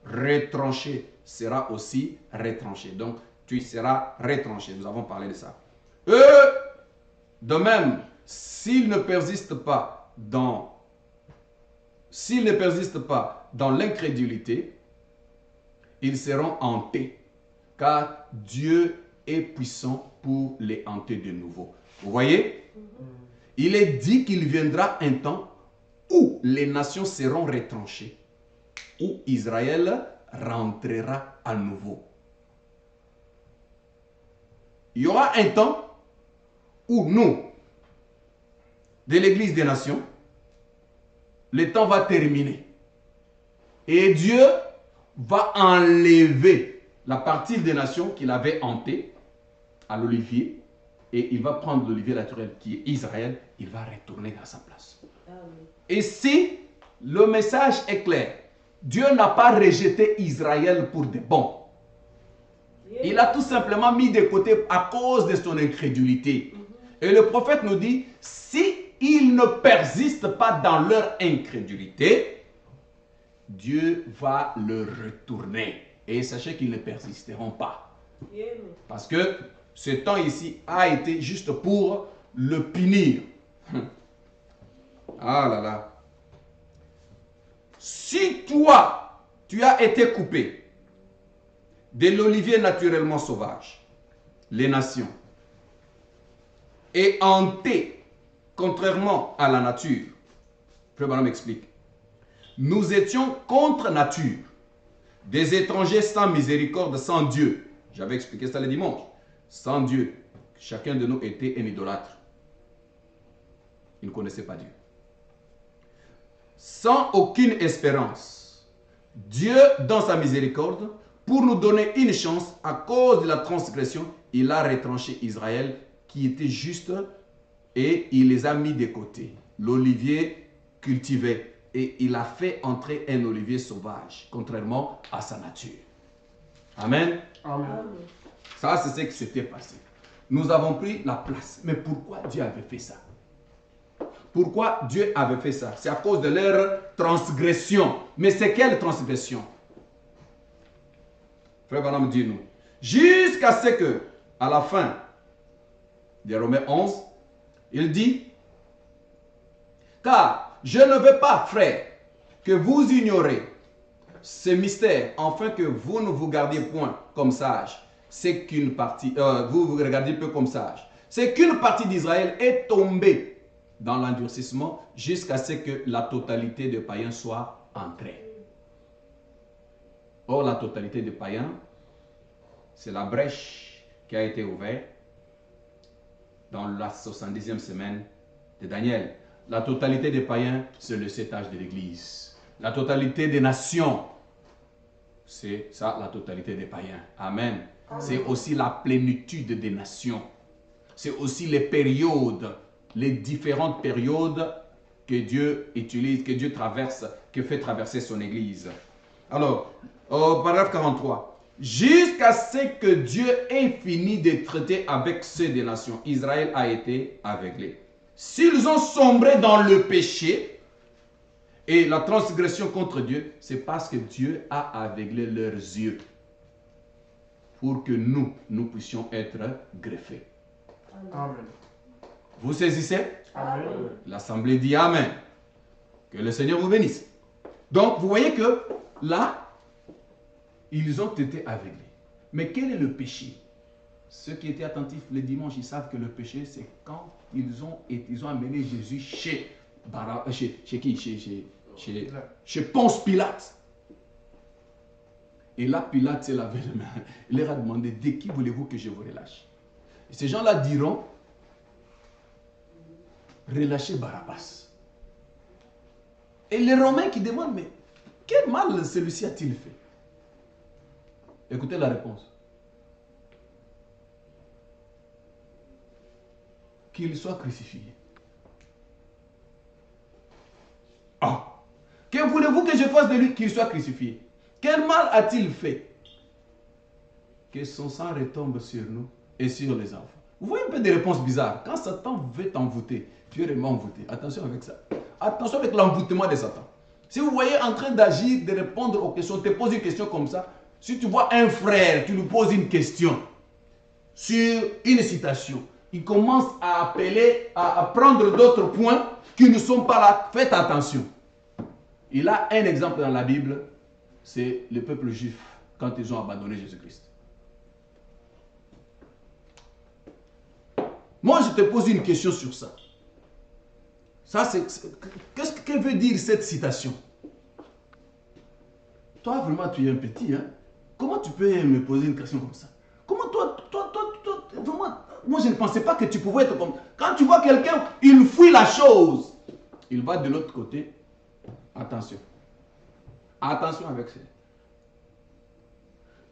retranché, sera aussi retranché. Donc, tu seras retranché. Nous avons parlé de ça. Eux, de même, s'ils ne persistent pas dans l'incrédulité, ils seront hantés, car Dieu est puissant pour les hanter de nouveau. Vous voyez? Il est dit qu'il viendra un temps où les nations seront retranchées, où Israël rentrera à nouveau. Il y aura un temps où nous, de l'Église des Nations, le temps va terminer. Et Dieu va enlever la partie des nations qu'il avait hantée à l'olivier. Et il va prendre l'olivier naturel qui est Israël, il va retourner dans sa place. Et si le message est clair, Dieu n'a pas rejeté Israël pour de bon. Il a tout simplement mis de côté à cause de son incrédulité. Et le prophète nous dit, si ils ne persistent pas dans leur incrédulité, Dieu va le retourner. Et sachez qu'ils ne persisteront pas. Parce que ce temps ici a été juste pour le punir. Ah là là. Si toi, tu as été coupé de l'olivier naturellement sauvage, les nations, et hanté, contrairement à la nature, Frère Branham m'explique, nous étions contre nature, des étrangers sans miséricorde, sans Dieu. J'avais expliqué ça le dimanche. Sans Dieu, chacun de nous était un idolâtre. Il ne connaissait pas Dieu. Sans aucune espérance, Dieu, dans sa miséricorde, pour nous donner une chance, à cause de la transgression, il a retranché Israël qui était juste et il les a mis de côté. L'olivier cultivé et il a fait entrer un olivier sauvage, contrairement à sa nature. Amen.
Amen.
Ça, c'est ce qui s'était passé. Nous avons pris la place. Mais pourquoi Dieu avait fait ça? Pourquoi Dieu avait fait ça? C'est à cause de leur transgression. Mais c'est quelle transgression? Frère Branham dit nous. Jusqu'à ce que, à la fin des Romains 11, il dit, car je ne veux pas, frère, que vous ignorez ce mystère, afin que vous ne vous gardiez point comme sages. C'est qu'une partie, vous vous regardiez peu comme sages. C'est qu'une partie d'Israël est tombée dans l'endurcissement jusqu'à ce que la totalité des païens soit entrée. Or, la totalité des païens, c'est la brèche qui a été ouverte dans la 70e semaine de Daniel. La totalité des païens, c'est le 7 âge de l'Église. La totalité des nations, c'est ça, la totalité des païens. Amen. C'est aussi la plénitude des nations. C'est aussi les périodes, les différentes périodes que Dieu utilise, que Dieu traverse, que fait traverser son Église. Alors, au paragraphe 43. Jusqu'à ce que Dieu ait fini de traiter avec ceux des nations, Israël a été aveuglé. S'ils ont sombré dans le péché et la transgression contre Dieu, c'est parce que Dieu a aveuglé leurs yeux pour que nous puissions être greffés.
Amen.
Vous saisissez?
Amen.
L'Assemblée dit Amen. Que le Seigneur vous bénisse. Donc, vous voyez que là, ils ont été aveuglés. Mais quel est le péché? Ceux qui étaient attentifs le dimanche, ils savent que le péché, c'est quand ils ont amené Jésus chez Ponce Pilate. Et là, Pilate s'est lavé les mains. Il leur a demandé, de qui voulez-vous que je vous relâche? Et ces gens-là diront, relâchez Barabbas. Et les Romains qui demandent, mais quel mal celui-ci a-t-il fait? Écoutez la réponse. Qu'il soit crucifié. Ah! Que voulez-vous que je fasse de lui? Qu'il soit crucifié. Quel mal a-t-il fait? Que son sang retombe sur nous et sur les enfants. Vous voyez un peu des réponses bizarres. Quand Satan veut t'envoûter, tu es vraiment envoûté. Attention avec ça. Attention avec l'envoûtement de Satan. Si vous voyez en train d'agir, de répondre aux questions, te pose une question comme ça, si tu vois un frère, tu lui poses une question sur une citation, il commence à appeler, à prendre d'autres points qui ne sont pas là. Faites attention. Il a un exemple dans la Bible, c'est le peuple juif quand ils ont abandonné Jésus-Christ. Moi, je te pose une question sur ça. Qu'est-ce que veut dire cette citation? Toi, vraiment, tu es un petit, hein? Comment tu peux me poser une question comme ça? Comment toi, vraiment, moi, je ne pensais pas que tu pouvais être comme... Quand tu vois quelqu'un, il fuit la chose. Il va de l'autre côté. Attention. Attention avec ça.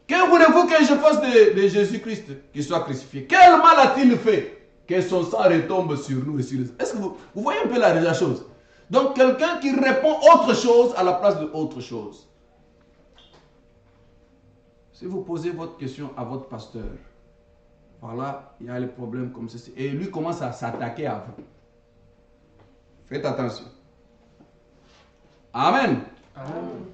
Que voulez-vous que je fasse de Jésus-Christ qui soit crucifié? Quel mal a-t-il fait? Que son sang retombe sur nous et sur les... Est-ce que vous voyez un peu la chose? Donc, quelqu'un qui répond autre chose à la place de autre chose. Si vous posez votre question à votre pasteur, voilà, il y a les problèmes comme ceci, et lui commence à s'attaquer à vous. Faites attention. Amen.
Amen.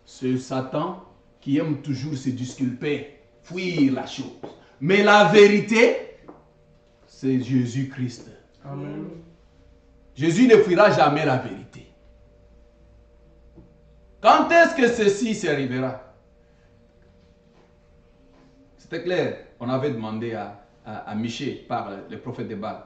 C'est Satan qui aime toujours se disculper, fuir la chose. Mais la vérité, c'est Jésus-Christ.
Amen.
Jésus ne fuira jamais la vérité. Quand est-ce que ceci arrivera? C'était clair. On avait demandé à Michel par le prophète de Baal,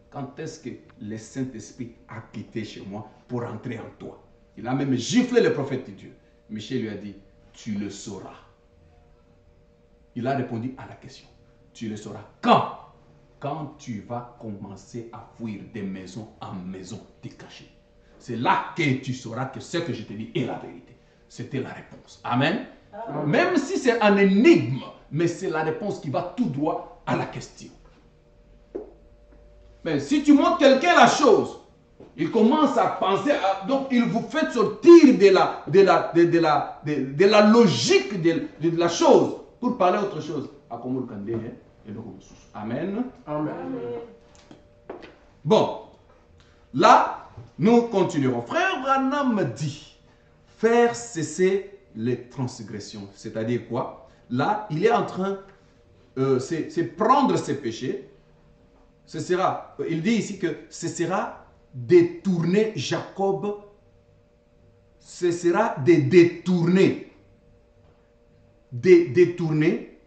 quand est-ce que le Saint-Esprit a quitté chez moi pour entrer en toi? Il a même giflé le prophète de Dieu. Michel lui a dit, tu le sauras. Il a répondu à la question. Tu le sauras. Quand? Quand tu vas commencer à fuir de maison en maison, te cacher. C'est là que tu sauras que ce que je te dis est la vérité. C'était la réponse. Amen. Amen. Même si c'est un énigme, mais c'est la réponse qui va tout droit à la question. Mais si tu montres quelqu'un la chose, il commence à penser, donc il vous fait sortir de la logique de la chose pour parler autre chose. Amen.
Amen.
Bon, là, nous continuerons. Frère Branham dit, faire cesser
les transgressions. C'est-à-dire quoi? Là, il est en train, c'est prendre ses péchés. Ce sera, il dit ici que ce sera détourner Jacob. Ce sera de détourner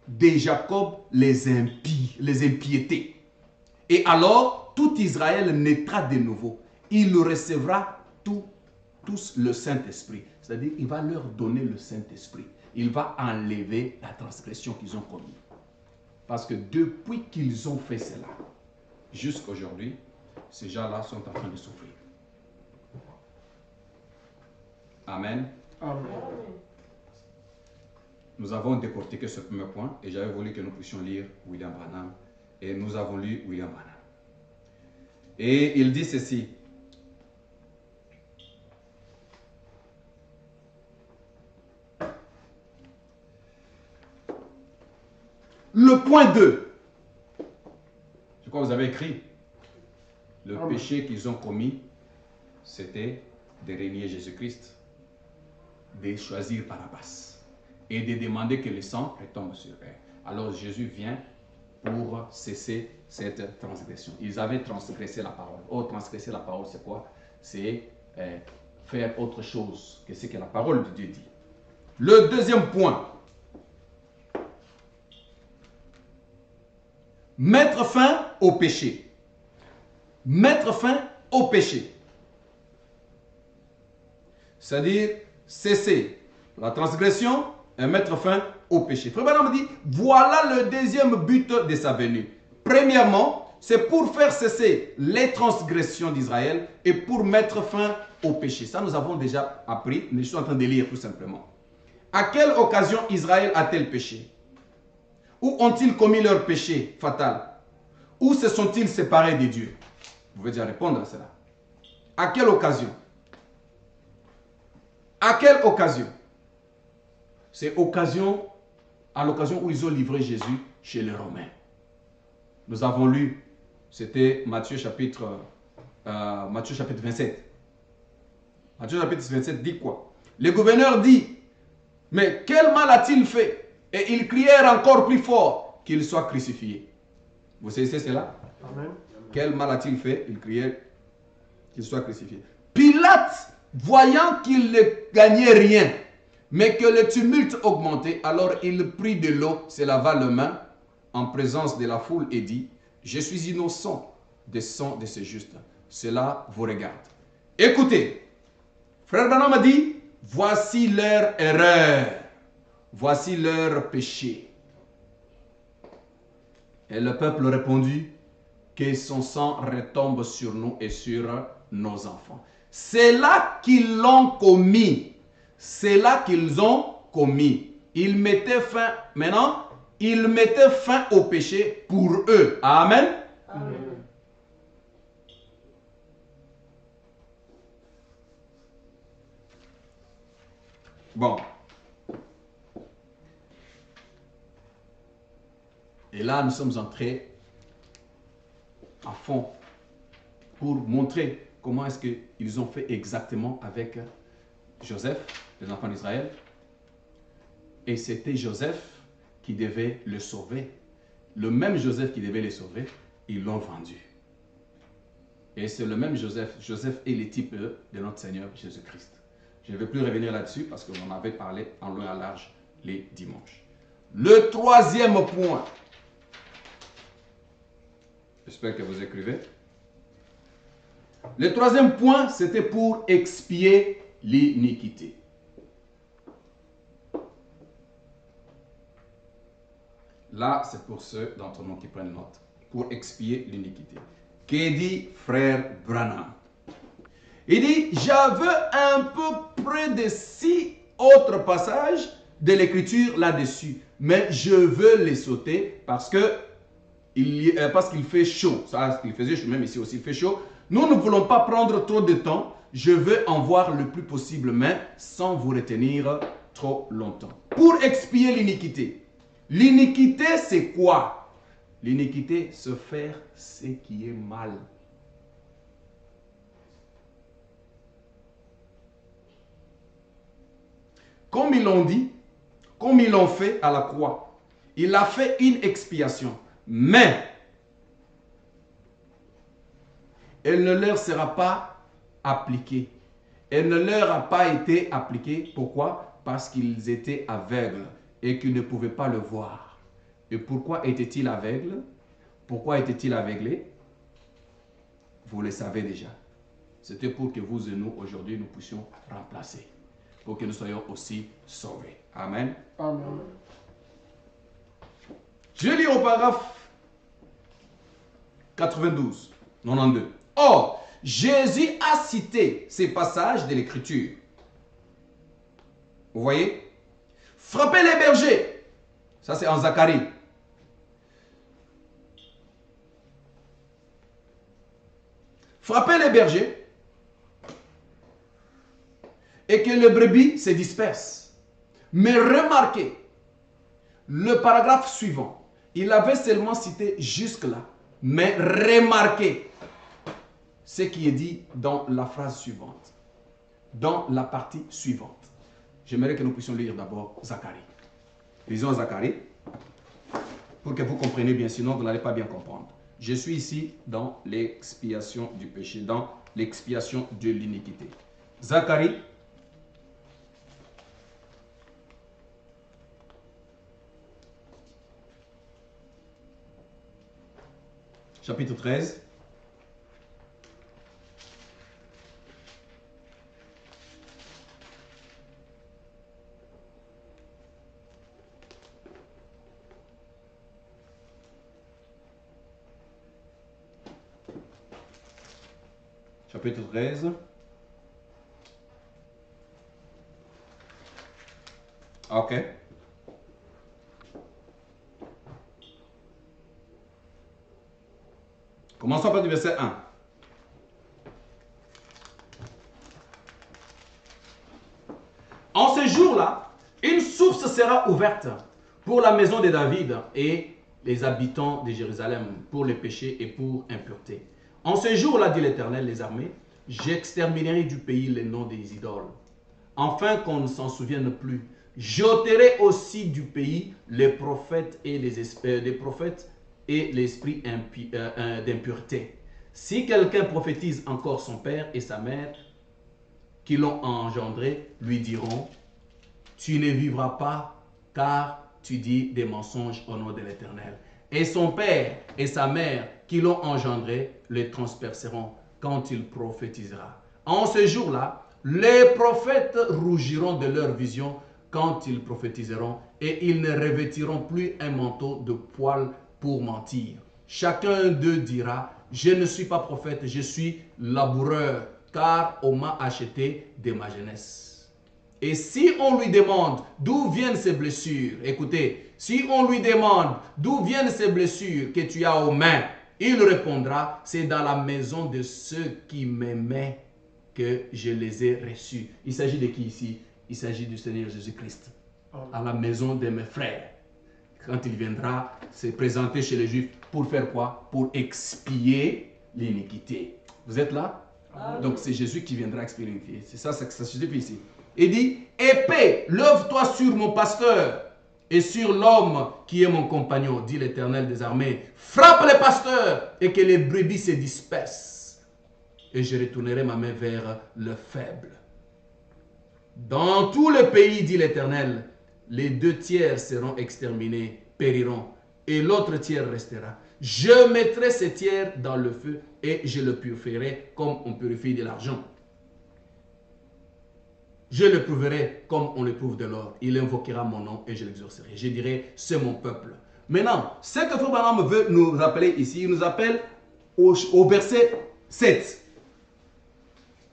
de Jacob les impiétés. Et alors, tout Israël naîtra de nouveau. Il recevra tous le Saint-Esprit. C'est-à-dire, il va leur donner le Saint-Esprit. Il va enlever la transgression qu'ils ont commise. Parce que depuis qu'ils ont fait cela, jusqu'à aujourd'hui, ces gens-là sont en train de souffrir. Amen.
Amen.
Nous avons décortiqué ce premier point et j'avais voulu que nous puissions lire William Branham. Et nous avons lu William Branham. Et il dit ceci.
Le point 2.
C'est quoi vous avez écrit? Le
Amen.
péché qu'ils ont commis, c'était de renier Jésus-Christ, de choisir Barabbas et de demander que le sang retombe sur eux. Alors Jésus vient pour cesser cette transgression. Ils avaient transgressé la parole. Oh, transgresser la parole, c'est quoi? C'est faire autre chose que ce que la parole de Dieu dit.
Le deuxième point. Mettre fin au péché. Mettre fin au péché. C'est-à-dire cesser la transgression et mettre fin au péché. Frère Branham dit, voilà le deuxième but de sa venue. Premièrement, c'est pour faire cesser les transgressions d'Israël et pour mettre fin au péché. Ça, nous avons déjà appris, mais je suis en train de lire tout simplement. À quelle occasion Israël a-t-elle péché? Où ont-ils commis leur péché fatal? Où se sont-ils séparés de Dieu? Vous pouvez déjà répondre à cela. À quelle occasion? À quelle occasion? C'est à l'occasion où ils ont livré Jésus chez les Romains. Nous avons lu, c'était Matthieu chapitre 27. Matthieu chapitre 27 dit quoi? Le gouverneur dit, mais quel mal a-t-il fait? Et ils crièrent encore plus fort qu'il soit crucifié. Vous saisissez cela?
Amen.
Quel mal a-t-il fait? Ils crièrent qu'il soit crucifié. Pilate, voyant qu'il ne gagnait rien, mais que le tumulte augmentait, alors il prit de l'eau, se lava les mains en présence de la foule et dit, je suis innocent des sang de ces justes. Cela vous regarde. Écoutez, frère Branham a dit, voici leur erreur, voici leur péché. Et le peuple répondit, que son sang retombe sur nous et sur nos enfants. C'est là qu'ils l'ont commis. C'est là qu'ils ont commis. Ils mettaient fin, maintenant, ils mettaient fin au péché pour eux. Amen.
Amen.
Bon. Et là, nous sommes entrés à fond pour montrer comment est-ce qu'ils ont fait exactement avec Joseph, les enfants d'Israël. Et c'était Joseph qui devait le sauver. Le même Joseph qui devait les sauver, ils l'ont vendu. Et c'est le même Joseph. Joseph est le type de notre Seigneur Jésus-Christ. Je ne vais plus revenir là-dessus parce qu'on en avait parlé en long et en large les dimanches. Le troisième point. J'espère que vous écrivez. Le troisième point, c'était pour expier l'iniquité. Là, c'est pour ceux d'entre nous qui prennent note. Pour expier l'iniquité. Qu'est dit frère Branham? Il dit, j'avais un peu près de 6 autres passages de l'écriture là-dessus. Mais je veux les sauter parce qu'il fait chaud. Ça, il faisait chaud, même ici aussi, il fait chaud. Nous ne voulons pas prendre trop de temps. Je veux en voir le plus possible, mais sans vous retenir trop longtemps. Pour expier l'iniquité. L'iniquité, c'est quoi? L'iniquité, c'est faire ce qui est mal. comme ils l'ont dit, comme ils l'ont fait à la croix. Il a fait une expiation. Mais elle ne leur sera pas appliquée. Elle ne leur a pas été appliquée. Pourquoi? Parce qu'ils étaient aveugles et qu'ils ne pouvaient pas le voir. Et pourquoi étaient-ils aveugles? Pourquoi étaient-ils aveuglés? Vous le savez déjà. C'était pour que vous et nous, aujourd'hui, nous puissions remplacer. Pour que nous soyons aussi sauvés. Amen.
Amen.
Je lis au paragraphe 92, 92. Or, Jésus a cité ces passages de l'Écriture. Vous voyez? Frappez les bergers. Ça, c'est en Zacharie. Frappez les bergers et que les brebis se dispersent. Mais remarquez, le paragraphe suivant, il avait seulement cité jusque-là. Mais remarquez ce qui est dit dans la phrase suivante, dans la partie suivante. J'aimerais que nous puissions lire d'abord Zacharie. Lisons Zacharie pour que vous compreniez bien, sinon vous n'allez pas bien comprendre. Je suis ici dans l'expiation du péché, dans l'expiation de l'iniquité. Zacharie, chapitre 13. Chapitre 13. Ok. Commençons par du verset 1. En ce jour-là, une source sera ouverte pour la maison de David et les habitants de Jérusalem, pour les péchés et pour impureté. En ce jour-là, dit l'Éternel, les armées, j'exterminerai du pays les noms des idoles, afin qu'on ne s'en souvienne plus. J'ôterai aussi du pays les prophètes et l'esprit d'impureté. Si quelqu'un prophétise encore, son père et sa mère qui l'ont engendré lui diront, tu ne vivras pas car tu dis des mensonges au nom de l'Éternel. Et son père et sa mère qui l'ont engendré les transperceront quand il prophétisera. En ce jour-là, les prophètes rougiront de leur vision quand ils prophétiseront et ils ne revêtiront plus un manteau de poils pour mentir. Chacun d'eux dira, je ne suis pas prophète, je suis laboureur, car on m'a acheté de ma jeunesse. Et si on lui demande d'où viennent ces blessures, écoutez, si on lui demande d'où viennent ces blessures que tu as aux mains, il répondra, c'est dans la maison de ceux qui m'aimaient que je les ai reçus. Il s'agit de qui ici? Il s'agit du Seigneur Jésus-Christ. À la maison de mes frères. Quand il viendra se présenter chez les Juifs, pour faire quoi? Pour expier l'iniquité. Vous êtes là? Donc c'est Jésus qui viendra expier l'iniquité. C'est ça que ça signifie ici. Il dit, épée, lève-toi sur mon pasteur et sur l'homme qui est mon compagnon, dit l'Éternel des armées. Frappe les pasteurs et que les brebis se dispersent. Et je retournerai ma main vers le faible. Dans tout le pays, dit l'Éternel, les 2 tiers seront exterminés, périront, et l'autre tiers restera. Je mettrai ce tiers dans le feu et je le purifierai comme on purifie de l'argent. Je le prouverai comme on éprouve de l'or. Il invoquera mon nom et je l'exaucerai. Je dirai, c'est mon peuple. Maintenant, ce que Frère Branham veut nous rappeler ici, il nous appelle au verset 7.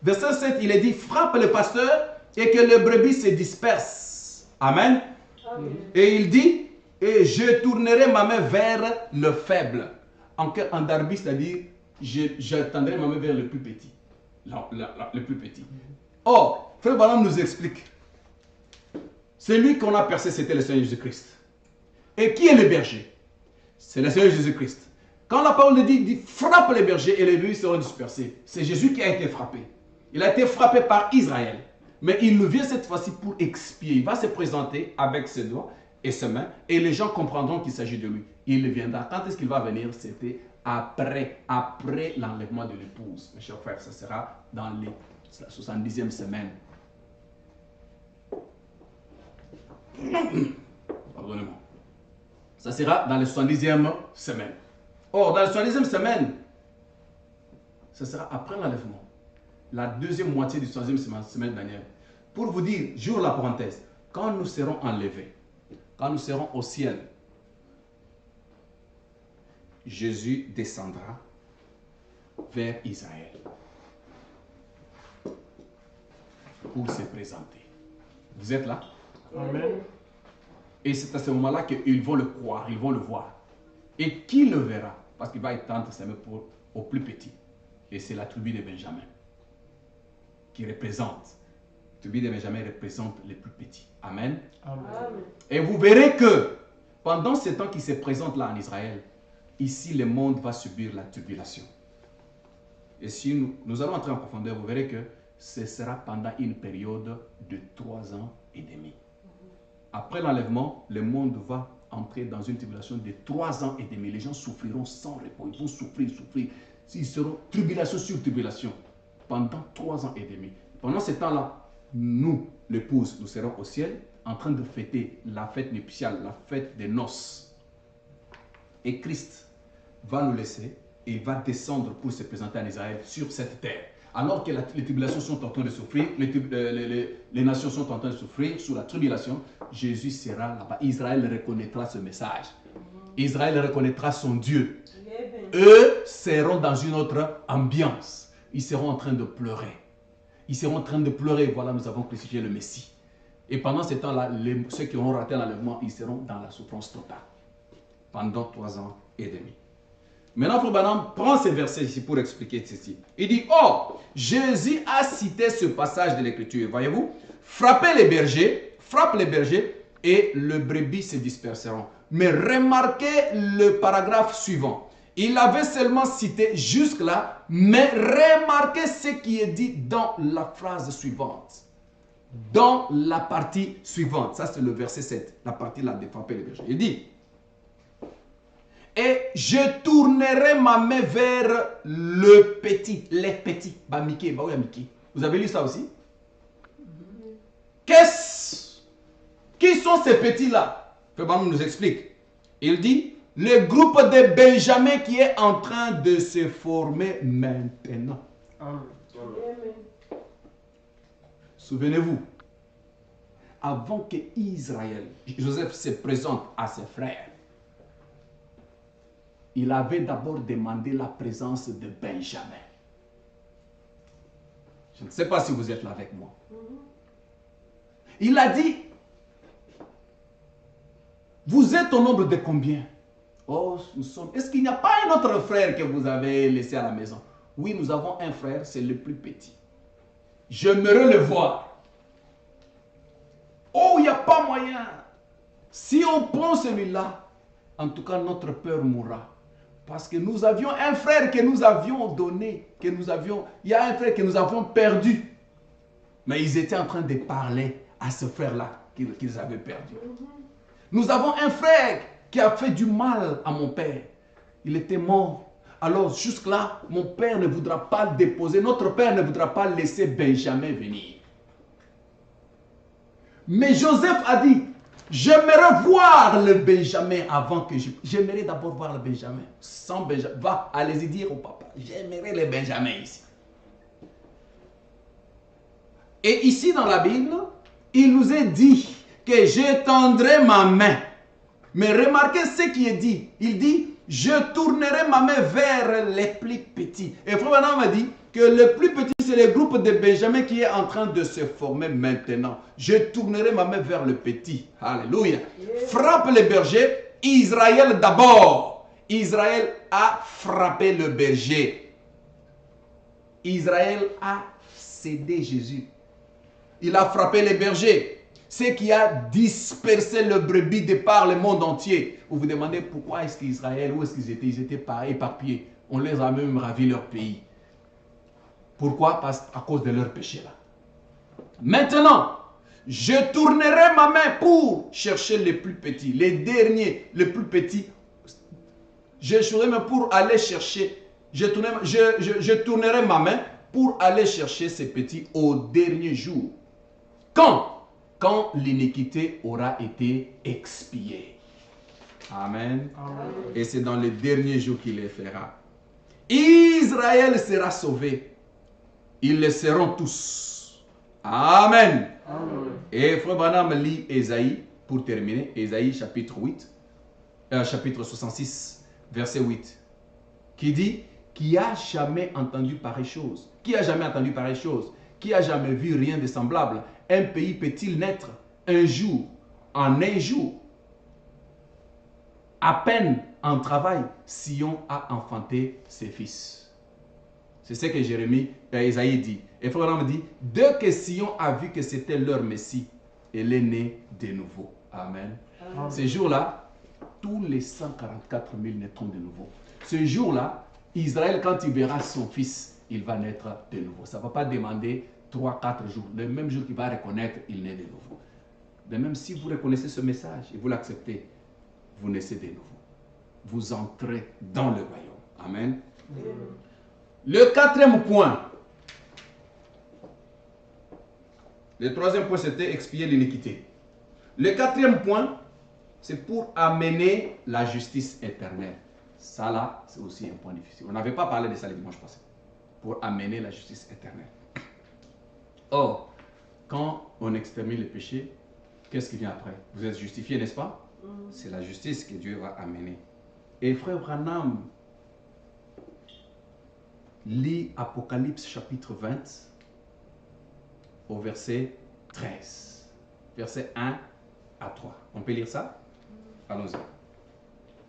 Verset 7, il est dit, frappe le pasteur et que les brebis se dispersent. Amen. Amen. Et il dit, et je tournerai ma main vers le faible. En darbi, c'est-à-dire, j'attendrai ma main vers le plus petit. Le plus petit. Or, Frère Branham nous explique. Celui qu'on a percé, c'était le Seigneur Jésus-Christ. Et qui est le berger? C'est le Seigneur Jésus-Christ. Quand la parole dit frappe les bergers et les brebis seront dispersés, c'est Jésus qui a été frappé. Il a été frappé par Israël. Mais il vient cette fois-ci pour expier. Il va se présenter avec ses doigts et ses mains et les gens comprendront qu'il s'agit de lui. Il viendra. Quand est-ce qu'il va venir? C'était après l'enlèvement de l'épouse. Mes chers frères, ça sera dans la 70e semaine. Pardonnez-moi. Ça sera dans la 70e semaine. Or, dans la 70e semaine, ça sera après l'enlèvement. La deuxième moitié du 70e semaine Daniel. Pour vous dire, j'ouvre la parenthèse, quand nous serons enlevés, quand nous serons au ciel, Jésus descendra vers Israël pour se présenter. Vous êtes là?
Amen.
Et c'est à ce moment-là qu'ils vont le croire, ils vont le voir. Et qui le verra? Parce qu'il va étendre ses mains au plus petit. Et c'est la tribu de Benjamin qui représente. La tribu de Benjamin représente les plus petits. Amen.
Amen.
Et vous verrez que pendant ce temps qui se présente là en Israël, ici le monde va subir la tribulation. Et si nous allons entrer en profondeur, vous verrez que ce sera pendant une période de 3 ans et demi. Après l'enlèvement, le monde va entrer dans une tribulation de 3 ans et demi. Les gens souffriront sans repos. Ils vont souffrir. Ils seront tribulation sur tribulation pendant 3 ans et demi. Pendant ce temps-là, nous, l'épouse, nous serons au ciel en train de fêter la fête nuptiale, la fête des noces. Et Christ va nous laisser et il va descendre pour se présenter en Israël sur cette terre. Alors que les tribulations sont en train de souffrir, les nations sont en train de souffrir sous la tribulation, Jésus sera là-bas. Israël reconnaîtra ce message. Israël reconnaîtra son Dieu. Eux seront dans une autre ambiance. Ils seront en train de pleurer. Ils seront en train de pleurer. Voilà, nous avons crucifié le Messie. Et pendant ce temps-là, ceux qui auront raté l'enlèvement, ils seront dans la souffrance totale. Pendant 3 ans et demi. Maintenant, Frère Branham prend ces versets ici pour expliquer ceci. Il dit, oh, Jésus a cité ce passage de l'Écriture. Voyez-vous, frappe les bergers et le brebis se disperseront. Mais remarquez le paragraphe suivant. Il avait seulement cité jusque-là, mais remarquez ce qui est dit dans la phrase suivante. Dans la partie suivante. Ça, c'est le verset 7. La partie là de frapper les bergers. Il dit, et je tournerai ma main vers le petit, les petits. Bah, Mickey, bah oui, Mickey. Vous avez lu ça aussi? Qui sont ces petits-là? Frère nous explique. Il dit, le groupe de Benjamin qui est en train de se former maintenant.
Amen.
Souvenez-vous, avant que Israël, Joseph se présente à ses frères, il avait d'abord demandé la présence de Benjamin. Je ne sais pas si vous êtes là avec moi. Il a dit, vous êtes au nombre de combien? Oh, nous sommes. Est-ce qu'il n'y a pas un autre frère que vous avez laissé à la maison? Oui, nous avons un frère, c'est le plus petit. J'aimerais le voir. Oh, il n'y a pas moyen. Si on prend celui-là, en tout cas, notre peur mourra. Parce que nous avions un frère que nous avions donné, il y a un frère que nous avons perdu. Mais ils étaient en train de parler à ce frère-là qu'ils avaient perdu. Nous avons un frère qui a fait du mal à mon père. Il était mort. Alors jusque-là, mon père ne voudra pas le déposer. Notre père ne voudra pas laisser Benjamin venir. Mais Joseph a dit, j'aimerais voir le Benjamin avant que j'aimerais d'abord voir le Benjamin. Sans Benjamin. Va, allez-y dire au papa. J'aimerais le Benjamin ici. Et ici dans la Bible, il nous est dit que j'étendrai ma main. Mais remarquez ce qui est dit. Il dit, je tournerai ma main vers les plus petits. Et Frère Branham m'a dit que le plus petit, c'est le groupe de Benjamin qui est en train de se former maintenant. Je tournerai ma main vers le petit. Alléluia. Frappe les bergers. Israël d'abord. Israël a frappé le berger. Israël a cédé Jésus. Il a frappé les bergers. Ce qui a dispersé le brebis de par le monde entier. Vous vous demandez pourquoi est-ce qu'Israël, où est-ce qu'ils étaient? Ils étaient pas éparpillés. On les a même ravi leur pays. Pourquoi? À cause de leur péché là. Maintenant, je tournerai ma main pour chercher les plus petits, les derniers, les plus petits. Je tournerai ma main pour aller chercher. Je tournerai ma main pour aller chercher ces petits au dernier jour. Quand l'iniquité aura été expiée. Amen.
Amen.
Et c'est dans les derniers jours qu'il les fera. Israël sera sauvé. Ils le seront tous. Amen.
Amen.
Et Frère Branham lit Ésaïe pour terminer. Ésaïe chapitre 66, verset 8. Qui dit, qui a jamais entendu pareille chose? Qui a jamais entendu pareille chose? Qui a jamais vu rien de semblable? Un pays peut-il naître un jour, en un jour? À peine en travail, Sion a enfanté ses fils. C'est ce que Ésaïe dit. Et Frère Branham dit, dès que Sion a vu que c'était leur Messie, elle est née de nouveau. Amen.
Amen.
Ce jour-là, tous les 144 000 naîtront de nouveau. Ce jour-là, Israël, quand il verra son fils, il va naître de nouveau. Ça ne va pas demander 3-4 jours. Le même jour qu'il va reconnaître, il naît de nouveau. De même, si vous reconnaissez ce message et vous l'acceptez, vous naissez de nouveau. Vous entrez dans le royaume. Amen. Le quatrième point. Le troisième point, c'était expier l'iniquité. Le quatrième point, c'est pour amener la justice éternelle. Ça là, c'est aussi un point difficile. On n'avait pas parlé de ça le dimanche passé. Pour amener la justice éternelle. Or, quand on extermine le péché, qu'est-ce qui vient après? Vous êtes justifié, n'est-ce pas? C'est la justice que Dieu va amener. Et Frère Branham lit Apocalypse chapitre 20 au verset 13. Verset 1 à 3. On peut lire ça? Allons-y.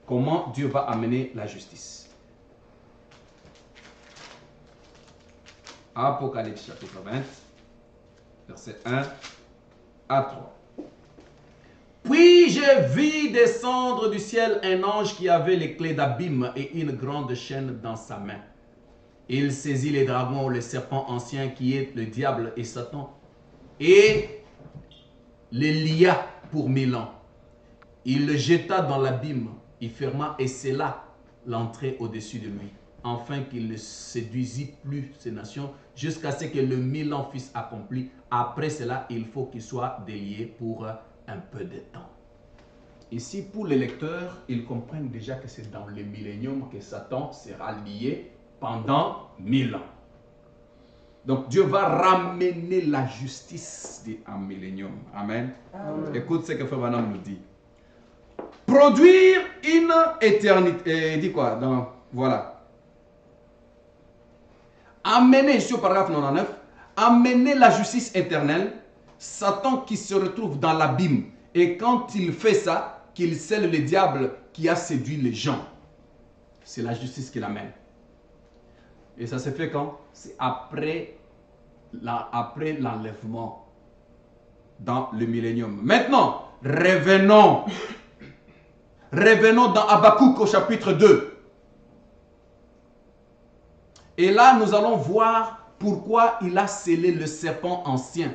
Comment Dieu va amener la justice. Apocalypse chapitre 20, verset 1 à 3. Puis je vis descendre du ciel un ange qui avait les clés d'abîme et une grande chaîne dans sa main. Il saisit les dragons, le serpent ancien qui est le diable et Satan, et les lia pour 1000 ans. Il le jeta dans l'abîme, il ferma et scella l'entrée au-dessus de lui, afin qu'il ne séduisit plus ces nations, jusqu'à ce que le 1000 ans fût accompli. Après cela, il faut qu'il soit délié pour un peu de temps. Ici, pour les lecteurs, ils comprennent déjà que c'est dans le millénium que Satan sera lié pendant 1000 ans. Donc Dieu va ramener la justice en millénium. Amen.
Amen.
Écoute ce que Frère Branham nous dit. Produire une éternité. Il dit quoi? Voilà. Amener, sur le paragraphe 99, amener la justice éternelle, Satan qui se retrouve dans l'abîme. Et quand il fait ça, qu'il scelle le diable qui a séduit les gens. C'est la justice qu'il amène. Et ça se fait quand? C'est après l'enlèvement dans le millénium. Maintenant, revenons dans Habakkuk au chapitre 2. Et là, nous allons voir pourquoi il a scellé le serpent ancien.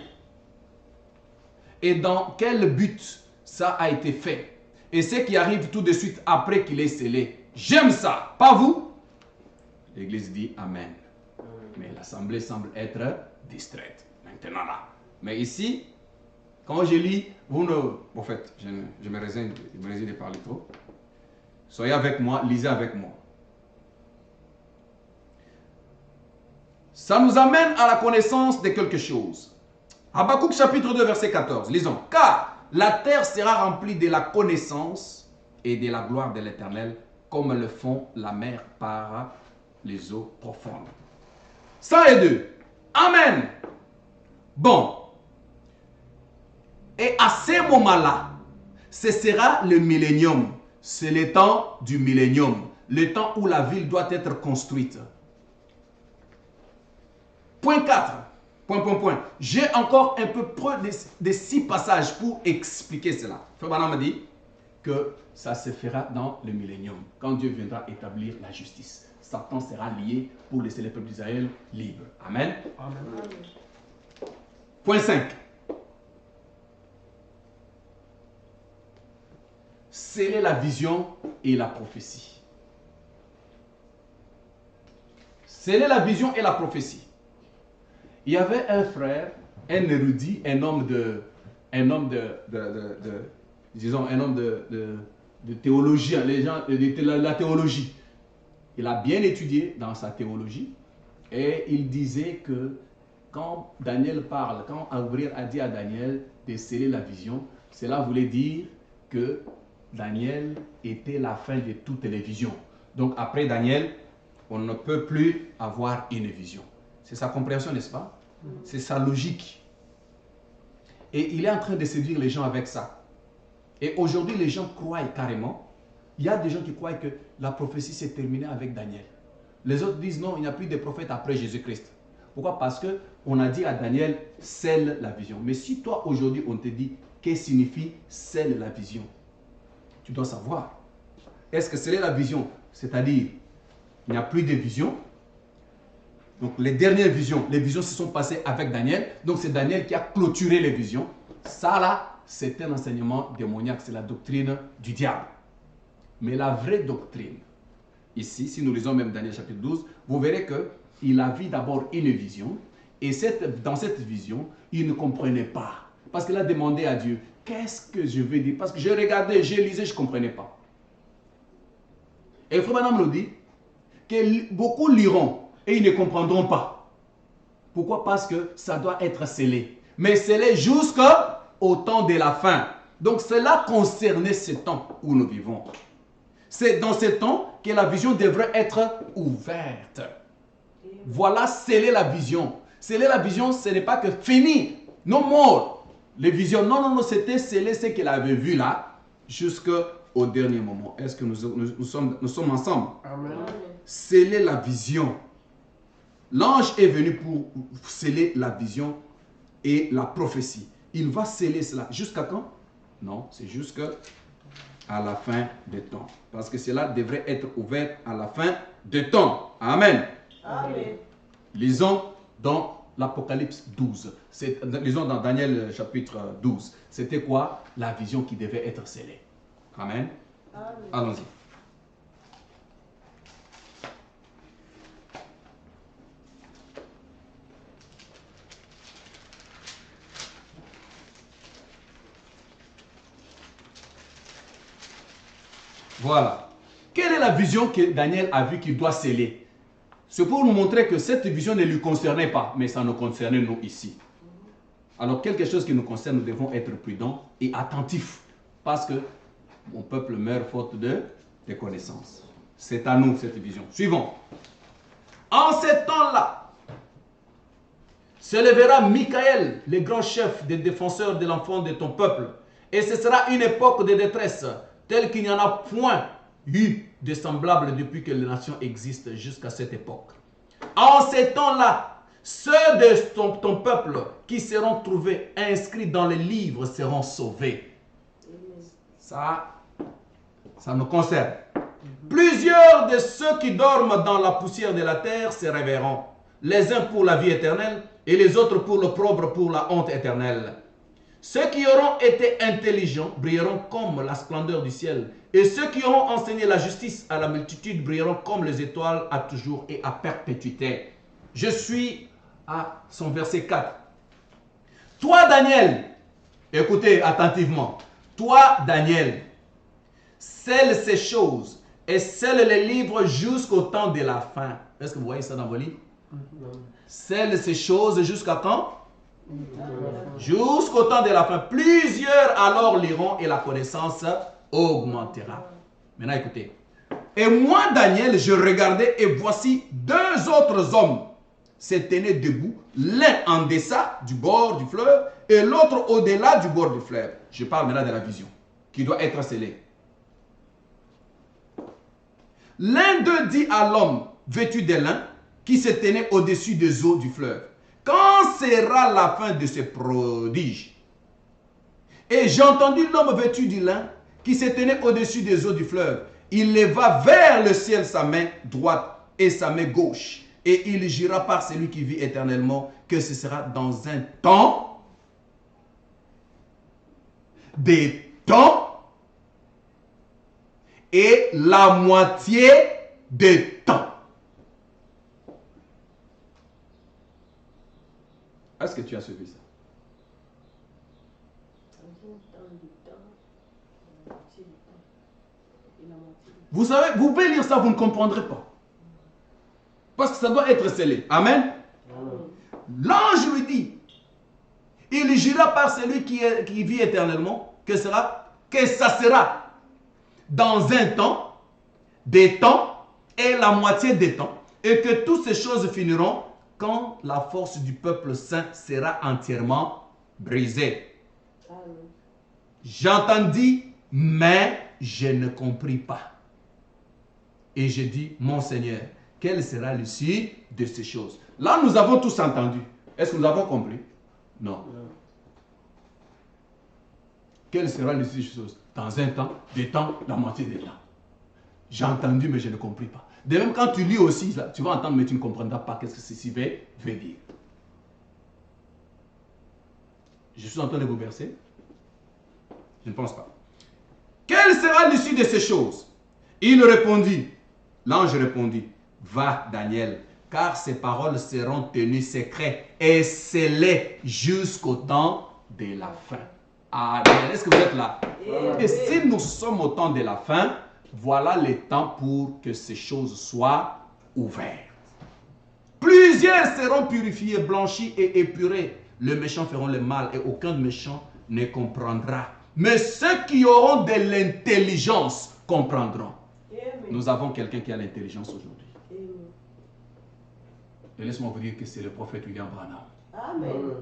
Et dans quel but ça a été fait. Et ce qui arrive tout de suite après qu'il est scellé. J'aime ça, pas vous? L'Église dit Amen. Mais l'Assemblée semble être distraite. Maintenant là. Mais ici, quand je lis, vous ne... En fait, je me résigne de parler trop. Soyez avec moi, lisez avec moi. Ça nous amène à la connaissance de quelque chose. Habakkuk chapitre 2 verset 14. Lisons. Car la terre sera remplie de la connaissance et de la gloire de l'Éternel, comme le font la mer par les eaux profondes. 102. Amen. Bon. Et à ce moment-là, ce sera le millénium. C'est le temps du millénium. Le temps où la ville doit être construite. Point 4. Point. J'ai encore un peu près de 6 passages pour expliquer cela. Frère Branham me dit que ça se fera dans le millénium, quand Dieu viendra établir la justice. Satan sera lié pour laisser le peuple d'Israël libre. Amen.
Amen.
Point 5. Sceller la vision et la prophétie. Sceller la vision et la prophétie. Il y avait un frère, un érudit, disons, un homme de théologie, les gens, de la théologie. Il a bien étudié dans sa théologie et il disait que quand Daniel parle, quand Gabriel a dit à Daniel de sceller la vision, cela voulait dire que Daniel était la fin de toutes les visions. Donc après Daniel, on ne peut plus avoir une vision. C'est sa compréhension, n'est-ce pas? C'est sa logique. Et il est en train de séduire les gens avec ça. Et aujourd'hui, les gens croient carrément. Il y a des gens qui croient que la prophétie s'est terminée avec Daniel. Les autres disent non, il n'y a plus de prophètes après Jésus-Christ. Pourquoi? Parce qu'on a dit à Daniel, scelle la vision. Mais si toi, aujourd'hui, on te dit, qu'est-ce que signifie scelle la vision? Tu dois savoir. Est-ce que sceller la vision, c'est-à-dire, il n'y a plus de vision? Donc les dernières visions, les visions se sont passées avec Daniel. Donc c'est Daniel qui a clôturé les visions. Ça là, c'est un enseignement démoniaque, c'est la doctrine du diable. Mais la vraie doctrine, ici, si nous lisons même Daniel chapitre 12, vous verrez qu'il a vu d'abord une vision. Et dans cette vision, il ne comprenait pas. Parce qu'il a demandé à Dieu, qu'est-ce que je veux dire? Parce que je regardais, je lisais, je ne comprenais pas. Et Frère Branham nous dit que beaucoup liront et ils ne comprendront pas. Pourquoi? Parce que ça doit être scellé. Mais scellé jusqu'au temps de la fin. Donc cela concernait ce temps où nous vivons. C'est dans ce temps que la vision devrait être ouverte. Voilà, sceller la vision. Sceller la vision, ce n'est pas que fini. Non more. Les visions, non, c'était sceller ce qu'il avait vu là jusqu'au dernier moment. Est-ce que nous sommes ensemble?
Amen.
Sceller la vision. L'ange est venu pour sceller la vision et la prophétie. Il va sceller cela. Jusqu'à quand? Non, c'est jusqu'à la fin des temps. Parce que cela devrait être ouvert à la fin des temps. Amen.
Amen.
Lisons dans l'Apocalypse 12. Lisons dans Daniel chapitre 12. C'était quoi? La vision qui devait être scellée. Amen.
Amen.
Allons-y. Voilà. Quelle est la vision que Daniel a vue qu'il doit sceller? C'est pour nous montrer que cette vision ne lui concernait pas, mais ça nous concernait nous ici. Alors quelque chose qui nous concerne, nous devons être prudents et attentifs. Parce que mon peuple meurt faute de connaissances. C'est à nous cette vision. Suivons. En ces temps-là, se lèvera Michael, le grand chef des défenseurs de l'enfant de ton peuple. Et ce sera une époque de détresse, telle qu'il n'y en a point eu de semblable depuis que les nations existent jusqu'à cette époque. En ces temps-là, ceux de ton peuple qui seront trouvés inscrits dans les livres seront sauvés. Ça nous concerne. Plusieurs de ceux qui dorment dans la poussière de la terre se réveilleront, les uns pour la vie éternelle et les autres pour l'opprobre, pour la honte éternelle. Ceux qui auront été intelligents brilleront comme la splendeur du ciel, et ceux qui auront enseigné la justice à la multitude brilleront comme les étoiles à toujours et à perpétuité. Je suis à son verset 4. Toi, Daniel, écoutez attentivement. Toi, Daniel, scelle ces choses et scelle les livres jusqu'au temps de la fin. Est-ce que vous voyez ça dans vos livres? Scelle ces choses jusqu'à quand? Jusqu'au temps de la fin. Plusieurs alors liront et la connaissance augmentera. Maintenant écoutez. Et moi Daniel, je regardais et voici deux autres hommes se tenaient debout, l'un en deçà du bord du fleuve et l'autre au-delà du bord du fleuve. Je parle maintenant de la vision qui doit être scellée. L'un d'eux dit à l'homme vêtu de lin qui se tenait au-dessus des eaux du fleuve: quand sera la fin de ce prodige? Et j'ai entendu l'homme vêtu du lin qui se tenait au-dessus des eaux du fleuve. Il leva vers le ciel sa main droite et sa main gauche. Et il jura par celui qui vit éternellement que ce sera dans un temps des temps et la moitié des temps. Est-ce que tu as suivi ça? Vous savez, vous pouvez lire ça, vous ne comprendrez pas. Parce que ça doit être scellé. Amen. L'ange lui dit, il jura par celui qui vit éternellement, que ça sera dans un temps, des temps et la moitié des temps, et que toutes ces choses finiront quand la force du peuple saint sera entièrement brisée. J'entendis, mais je ne compris pas. Et je dis, mon Seigneur, quelle sera l'issue de ces choses? Là, nous avons tous entendu. Est-ce que nous avons compris? Non. Quelle sera l'issue de ces choses? Dans un temps, des temps, la moitié des temps. J'ai entendu, mais je ne compris pas. De même, quand tu lis aussi, là, tu vas entendre, mais tu ne comprendras pas qu'est-ce que ceci veut dire. Je suis en train de vous verser? Je ne pense pas. Quelle sera l'issue de ces choses? Il répondit, l'ange répondit, va Daniel, car ces paroles seront tenues secrètes et scellées jusqu'au temps de la fin. Amen. Est-ce que vous êtes là? Et si nous sommes au temps de la fin, voilà le temps pour que ces choses soient ouvertes. Plusieurs seront purifiés, blanchis et épurés. Les méchants feront le mal et aucun méchant ne comprendra. Mais ceux qui auront de l'intelligence comprendront. Nous avons quelqu'un qui a l'intelligence aujourd'hui. Et laisse-moi vous dire que c'est le prophète William Branham.
Amen.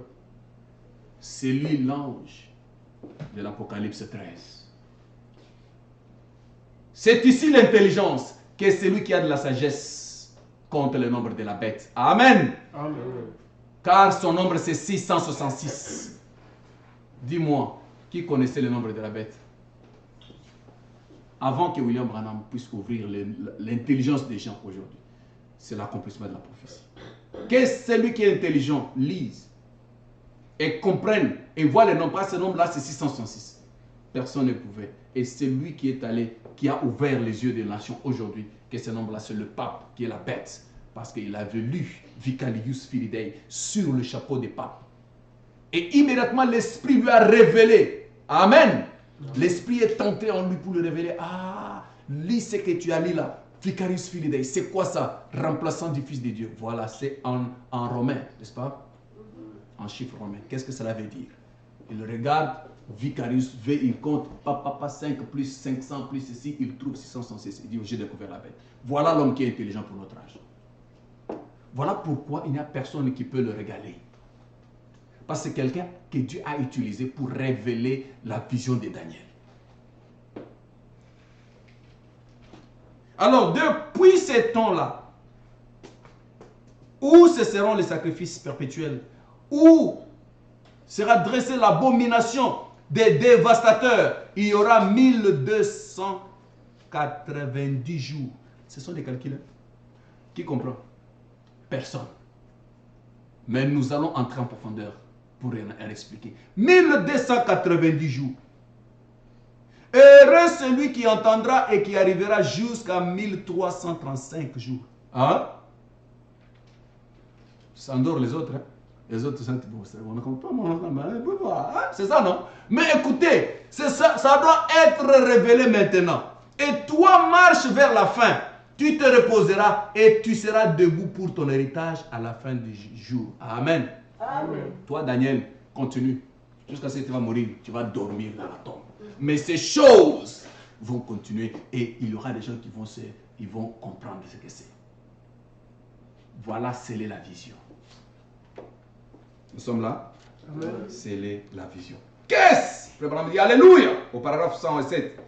C'est lui l'ange de l'Apocalypse 13.
C'est ici l'intelligence, que celui qui a de la sagesse compte le nombre de la bête. Amen.
Amen.
Car son nombre c'est 666. Dis-moi, qui connaissait le nombre de la bête? Avant que William Branham puisse ouvrir l'intelligence des gens aujourd'hui. C'est l'accomplissement de la prophétie. Que celui qui est intelligent lise et comprenne et voit le nombre. Ce nombre-là, c'est 666. Personne ne pouvait. Et c'est lui qui est allé, qui a ouvert les yeux des nations aujourd'hui, que ce nombre-là, c'est le pape qui est la bête. Parce qu'il avait lu Vicarius Filidei sur le chapeau des papes. Et immédiatement, l'Esprit lui a révélé. Amen. L'Esprit est tenté en lui pour le révéler. Ah, lis ce que tu as lu là. Vicarius Filidei, c'est quoi ça? Remplaçant du Fils de Dieu. Voilà, c'est en romain, n'est-ce pas? En chiffre romain. Qu'est-ce que cela veut dire? Il regarde, Vicarius V, il compte, papa 5 plus 500 plus ceci, il trouve 666. Il dit, j'ai découvert la bête. Voilà l'homme qui est intelligent pour notre âge. Voilà pourquoi il n'y a personne qui peut le régaler. Parce que c'est quelqu'un que Dieu a utilisé pour révéler la vision de Daniel. Alors, depuis ces temps-là, où cesseront les sacrifices perpétuels, où sera dressée l'abomination des dévastateurs, il y aura 1290 jours. Ce sont des calculs. Qui comprend? Personne. Mais nous allons entrer en profondeur pour en expliquer. 1290 jours. Heureux celui qui entendra et qui arrivera jusqu'à 1335 jours. Hein? Ça endort les autres. Hein? Les autres sont on ne comprend pas. C'est ça, non? Mais écoutez, ça doit être révélé maintenant. Et toi, marche vers la fin. Tu te reposeras et tu seras debout pour ton héritage à la fin du jour. Amen.
Amen.
Toi, Daniel, continue. Jusqu'à ce que tu vas mourir, tu vas dormir dans la tombe. Mais ces choses vont continuer et il y aura des gens qui vont comprendre ce que c'est. Voilà, c'est la vision. Nous sommes là.
Amen.
C'est la vision. Qu'est-ce? Le Branham dit Alléluia au paragraphe 107.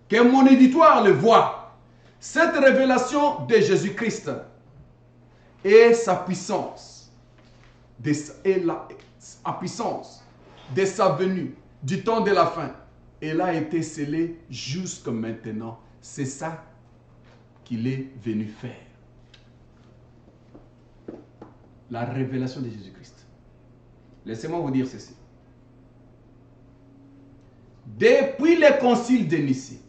Que mon éditoire le voit. Cette révélation de Jésus-Christ et sa puissance, la puissance de sa venue, du temps de la fin, elle a été scellée jusqu'à maintenant. C'est ça qu'il est venu faire. La révélation de Jésus-Christ. Laissez-moi vous dire ceci. depuis les conciles de Nicée,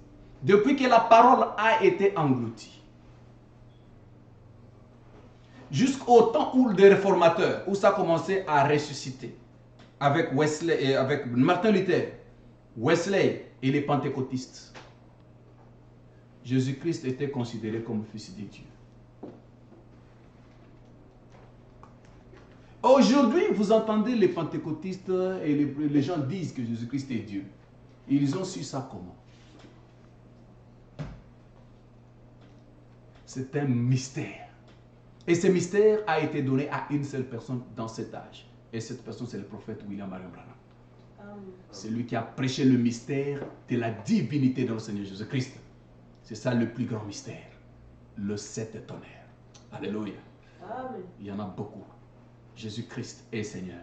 depuis que la parole a été engloutie, jusqu'au temps où des réformateurs, où ça a commencé à ressusciter, avec Wesley et avec Martin Luther, Wesley et les pentecôtistes, Jésus-Christ était considéré comme fils de Dieu. Aujourd'hui, vous entendez les pentecôtistes et les gens disent que Jésus-Christ est Dieu. Ils ont su ça comment? C'est un mystère. Et ce mystère a été donné à une seule personne dans cet âge. Et cette personne, c'est le prophète William Marion Branham. C'est lui qui a prêché le mystère de la divinité de notre Seigneur Jésus-Christ. C'est ça le plus grand mystère. Le 7 tonnerres. Alléluia.
Amen.
Il y en a beaucoup. Jésus-Christ est Seigneur.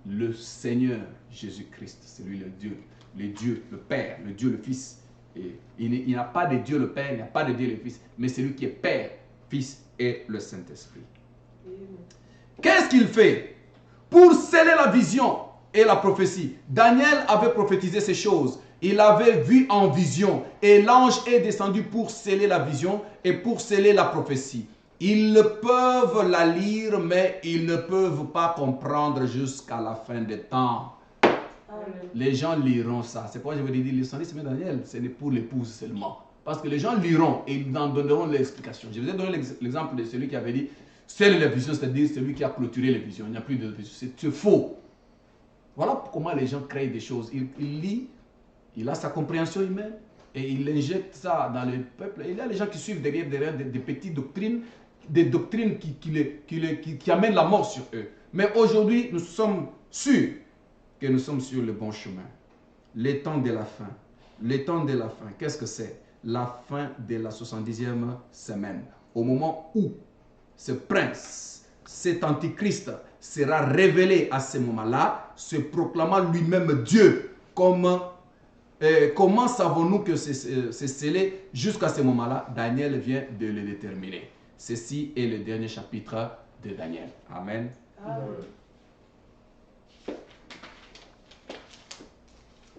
Le Seigneur Jésus-Christ, c'est lui le Dieu, le Père, le Dieu, le Fils. Et il n'y a pas de Dieu le Père, il n'y a pas de Dieu le Fils, mais c'est lui qui est Père, Fils et le Saint-Esprit. Qu'est-ce qu'il fait? Pour sceller la vision et la prophétie. Daniel avait prophétisé ces choses. Il avait vu en vision et l'ange est descendu pour sceller la vision et pour sceller la prophétie. Ils peuvent la lire, mais ils ne peuvent pas comprendre jusqu'à la fin des temps.
Amen.
Les gens liront ça. C'est pourquoi je vous ai dit, le 110 semaines Daniel, ce n'est pour l'épouse seulement. Parce que les gens liront et ils en donneront l'explication. Je vous ai donné l'exemple de celui qui avait dit, seule la vision, c'est-à-dire celui qui a clôturé les visions. Il n'y a plus de vision. C'est faux. Voilà comment les gens créent des choses. Il lit, il a sa compréhension humaine et il injecte ça dans le peuple. Et il y a les gens qui suivent derrière des petites doctrines, des doctrines qui amènent la mort sur eux. Mais aujourd'hui, nous sommes sûrs que nous sommes sur le bon chemin. Les temps de la fin. Les temps de la fin, qu'est-ce que c'est? La fin de la 70e semaine. Au moment où ce prince, cet antichrist sera révélé à ce moment-là, se proclamant lui-même Dieu. Comment savons-nous que c'est scellé jusqu'à ce moment-là? Daniel vient de le déterminer. Ceci est le dernier chapitre de Daniel. Amen.
Amen.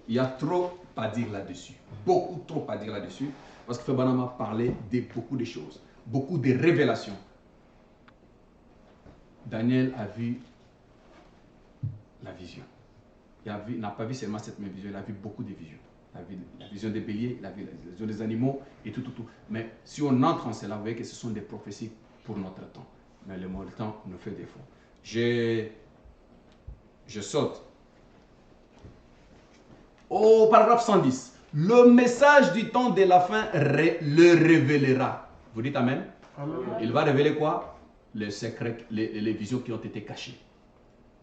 Il y a trop à dire là-dessus. Beaucoup trop à dire là-dessus. Parce que Frère Branham a parlé de beaucoup de choses. Beaucoup de révélations. Daniel a vu la vision. Il n'a pas vu seulement cette même vision, il a vu beaucoup de visions. Il a vu la vision des béliers, il a vu la vision des animaux et tout. Mais si on entre en cela, vous voyez que ce sont des prophéties pour notre temps. Mais le temps nous fait défaut. Je saute. Au paragraphe 110. Le message du temps de la fin le révélera. Vous dites Amen?
Amen.
Il va révéler quoi? Les secrets, les visions qui ont été cachées.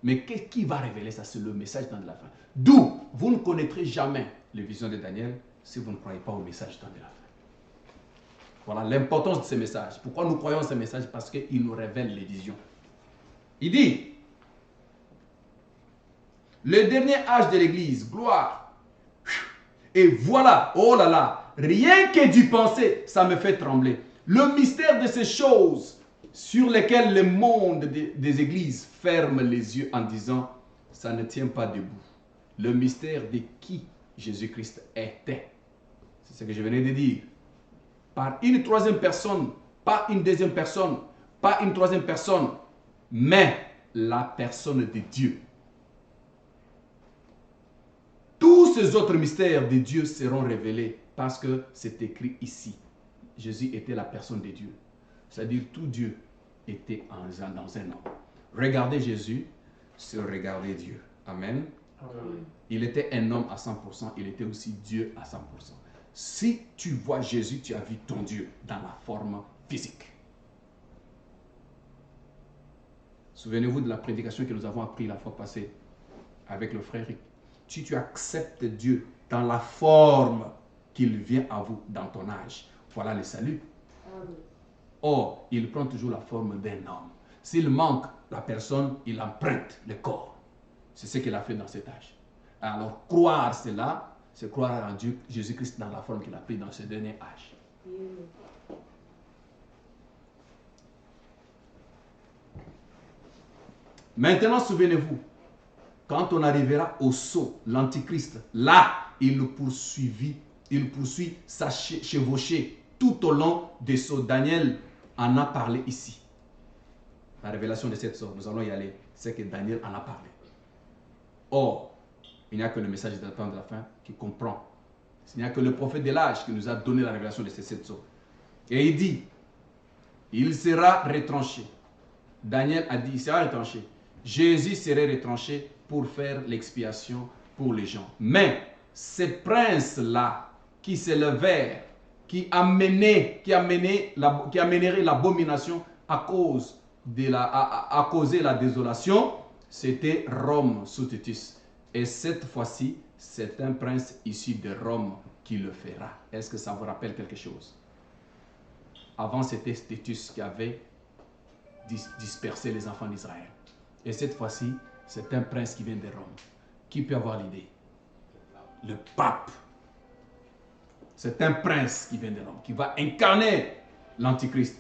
Mais qui va révéler ça? C'est le message du temps de la fin. D'où vous ne connaîtrez jamais les visions de Daniel si vous ne croyez pas au message du temps de la fin. Voilà l'importance de ces messages. Pourquoi nous croyons ces messages? Parce qu'ils nous révèlent les visions. Il dit, le dernier âge de l'Église, gloire. Et voilà, oh là là, rien que d'y penser, ça me fait trembler. Le mystère de ces choses sur lesquelles le monde des églises ferme les yeux en disant, ça ne tient pas debout. Le mystère de qui Jésus-Christ était. C'est ce que je venais de dire. Par une troisième personne, pas une deuxième personne, pas une troisième personne, mais la personne de Dieu. Tous ces autres mystères de Dieu seront révélés parce que c'est écrit ici. Jésus était la personne de Dieu. C'est-à-dire tout Dieu était dans un homme. Regardez Jésus, c'est regarder Dieu. Amen.
Amen.
Il était un homme à 100%, il était aussi Dieu à 100%. Si tu vois Jésus, tu as vu ton Dieu dans la forme physique. Souvenez-vous de la prédication que nous avons appris la fois passée avec le frère Rick. Si tu acceptes Dieu dans la forme qu'il vient à vous dans ton âge, voilà le salut.
Amen.
Or, il prend toujours la forme d'un homme. S'il manque la personne, il emprunte le corps. C'est ce qu'il a fait dans cet âge. Alors, croire cela, c'est croire en Dieu, Jésus-Christ dans la forme qu'il a pris dans ce dernier âge.
Amen.
Maintenant, souvenez-vous, quand on arrivera au sceau, l'antichrist, là, il poursuit sa chevauchée tout au long des sceaux. Daniel en a parlé ici. La révélation de cette sorte, nous allons y aller. C'est que Daniel en a parlé. Or, il n'y a que le message de la fin qui comprend. Il n'y a que le prophète de l'âge qui nous a donné la révélation de cette sorte. Et il dit, il sera retranché. Daniel a dit, il sera retranché. Jésus serait retranché pour faire l'expiation pour les gens. Mais ces princes-là qui s'élevèrent, qui amèneraient l'abomination à causer la désolation, c'était Rome sous Titus. Et cette fois-ci, c'est un prince issu de Rome qui le fera. Est-ce que ça vous rappelle quelque chose? Avant, c'était Titus qui avait dispersé les enfants d'Israël. Et cette fois-ci, c'est un prince qui vient de Rome. Qui peut avoir l'idée? Le pape. C'est un prince qui vient de Rome, qui va incarner l'Antichrist.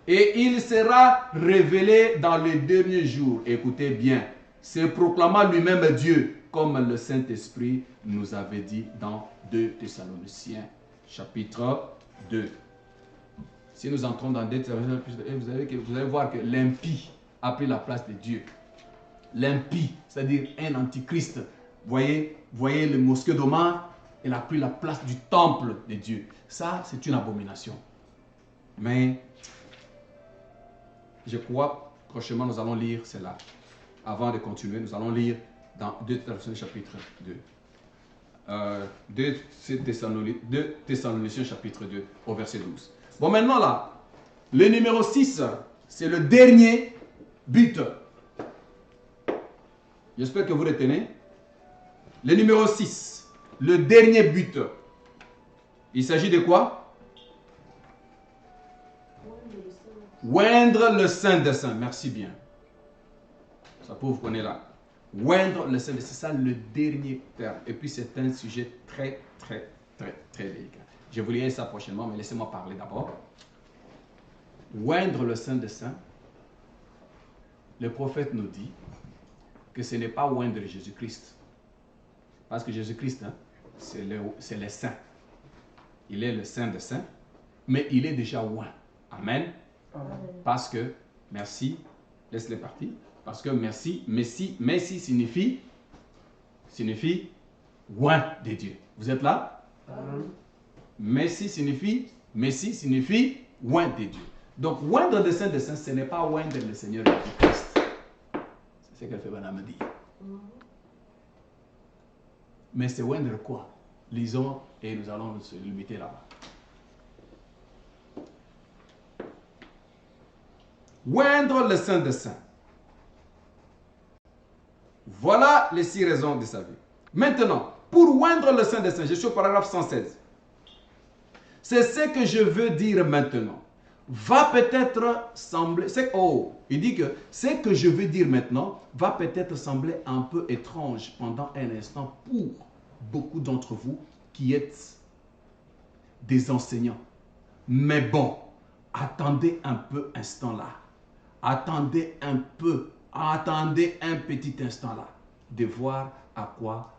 Et il sera révélé dans les derniers jours. Écoutez bien, se proclamant lui-même Dieu, comme le Saint-Esprit nous avait dit dans 2 Thessaloniciens, chapitre 2. Si nous entrons dans 2 Thessaloniciens, vous allez voir que l'impie a pris la place de Dieu. L'impie, c'est-à-dire un antichrist. Voyez le mosquée d'Omar, il a pris la place du temple de Dieu. Ça, c'est une abomination. Mais, je crois, prochainement, nous allons lire cela. Avant de continuer, nous allons lire dans 2 Thessaloniciens chapitre 2. 2 Thessaloniciens chapitre 2 au verset 12. Bon, maintenant là, le numéro 6, c'est le dernier but. J'espère que vous retenez. Le numéro 6, le dernier but. Il s'agit de quoi? Oindre le Saint des Saints. Merci bien. Ça peut vous connaître là. Oindre le Saint des Saints, c'est ça le dernier terme. Et puis c'est un sujet très délicat. Je vous lirai ça prochainement, mais laissez-moi parler d'abord. Oindre le Saint des Saints, le prophète nous dit que ce n'est pas oindre Jésus-Christ. Parce que Jésus-Christ, hein, c'est le Saint. Il est le Saint des Saints, mais il est déjà oint. Amen.
Amen.
Parce que, merci, laisse-les partir. Parce que merci signifie oint de Dieu. Vous êtes là?
Amen.
Messie signifie oint de Dieu. Donc, oindre le Saint des Saints, ce n'est pas oindre le Seigneur Jésus-Christ. C'est ce que le frère Branham dit. Mais c'est oindre quoi? Lisons et nous allons se limiter là-bas. Oindre le Saint des Saints. Voilà les 6 raisons de sa vie. Maintenant, pour oindre le Saint des Saints, je suis au paragraphe 116. C'est ce que je veux dire maintenant. Va peut-être sembler... il dit que ce que je veux dire maintenant va peut-être sembler un peu étrange pendant un instant pour beaucoup d'entre vous qui êtes des enseignants. Mais bon, attendez un peu un instant là. Attendez un petit instant là, de voir à quoi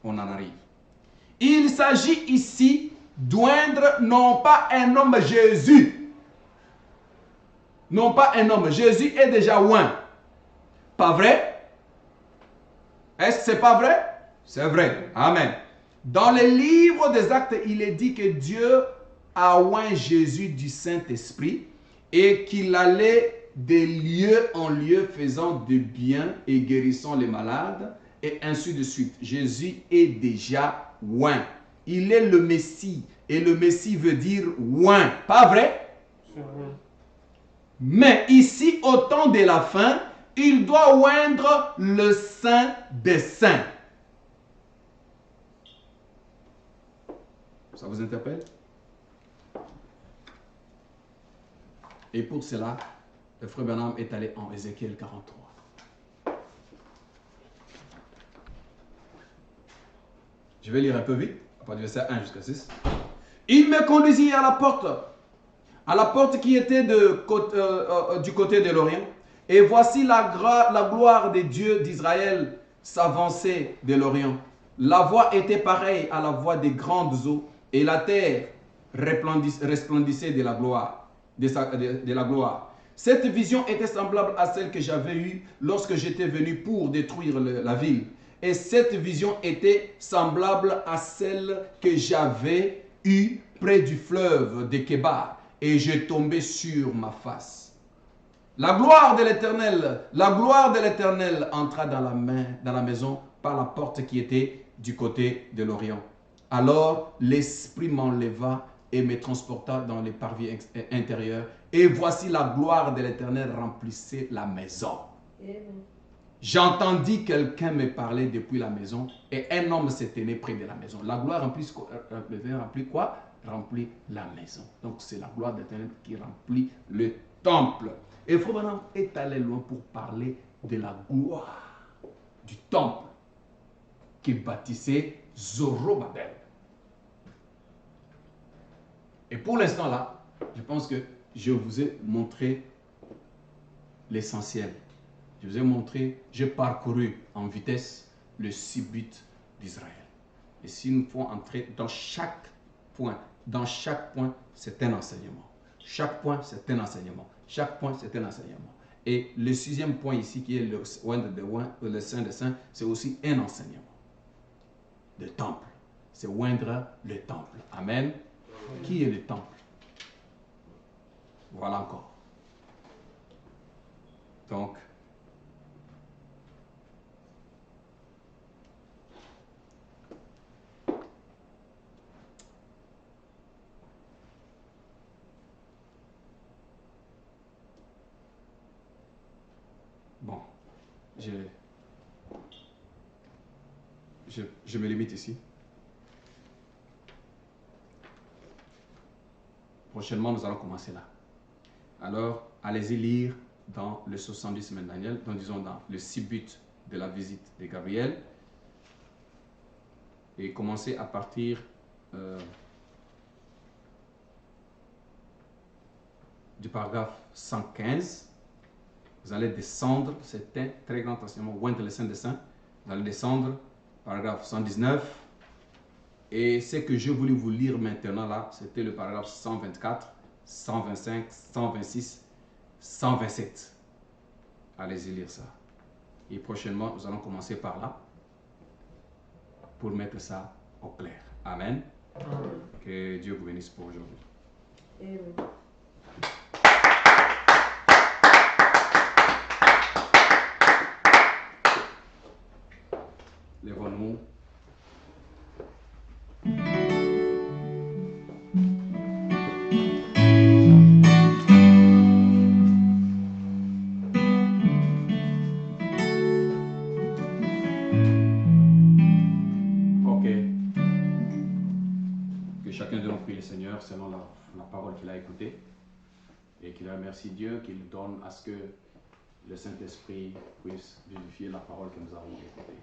on en arrive. Il s'agit ici d'oindre non pas un homme Jésus. Non pas un homme. Jésus est déjà oint. Pas vrai? Est-ce que c'est pas vrai? C'est vrai. Amen. Dans le livre des Actes, il est dit que Dieu a oint Jésus du Saint-Esprit et qu'il allait de lieu en lieu faisant du bien et guérissant les malades et ainsi de suite. Jésus est déjà oint. Il est le Messie et le Messie veut dire oint. Pas vrai?
C'est vrai.
Mais ici, au temps de la fin, il doit oindre le Saint des Saints. Ça vous interpelle? Et pour cela, le frère Branham est allé en Ézéchiel 43. Je vais lire un peu vite, à partir du verset 1 jusqu'à 6. Il me conduisit à la porte qui était du côté de l'Orient, Et voici la gloire des dieux d'Israël s'avançait de l'Orient. La voix était pareille à la voix des grandes eaux, et la terre resplendissait de la gloire. De la gloire. Cette vision était semblable à celle que j'avais eue lorsque j'étais venu pour détruire la ville. Et cette vision était semblable à celle que j'avais eue près du fleuve de Kébar. Et je tombais sur ma face. La gloire de l'Éternel entra dans la maison par la porte qui était du côté de l'Orient. Alors l'Esprit m'enleva et me transporta dans les parvis intérieurs. Et voici la gloire de l'Éternel remplissait la maison.
Amen.
J'entendis quelqu'un me parler depuis la maison et un homme se tenait près de la maison. La gloire remplit quoi? Remplit la maison. Donc c'est la gloire de l'Éternel qui remplit le temple. Et Frère Branham est allé loin pour parler de la gloire du temple qui bâtissait Zorobabel. Et pour l'instant là, je pense que je vous ai montré l'essentiel. Je vous ai montré, j'ai parcouru en vitesse le 6 buts d'Israël. Et s'il nous faut entrer dans chaque point, c'est un enseignement. Chaque point, c'est un enseignement. Chaque point, c'est un enseignement. Et le 6e point ici, qui est le Saint des Saints, c'est aussi un enseignement. Le temple. C'est oindre le temple. Amen. Qui est le temple? Voilà encore. Donc, bon, je me limite ici. Prochainement, nous allons commencer là. Alors, allez-y lire dans le 70 semaines Daniel, disons dans le 6 buts de la visite de Gabriel. Et commencez à partir du paragraphe 115. Vous allez descendre, c'est un très grand enseignement, oindre le Saint des Saints. Vous allez descendre, paragraphe 119. Et ce que je voulais vous lire maintenant là, c'était le paragraphe 124, 125, 126, 127. Allez-y lire ça. Et prochainement, nous allons commencer par là pour mettre ça au clair. Amen. Que Dieu vous bénisse pour aujourd'hui.
Amen.
Lèvons-nous. Ok. Que chacun de nous prie le Seigneur selon la parole qu'il a écoutée et qu'il remercie Dieu, qu'il donne à ce que le Saint-Esprit puisse vivifier la parole que nous avons écoutée.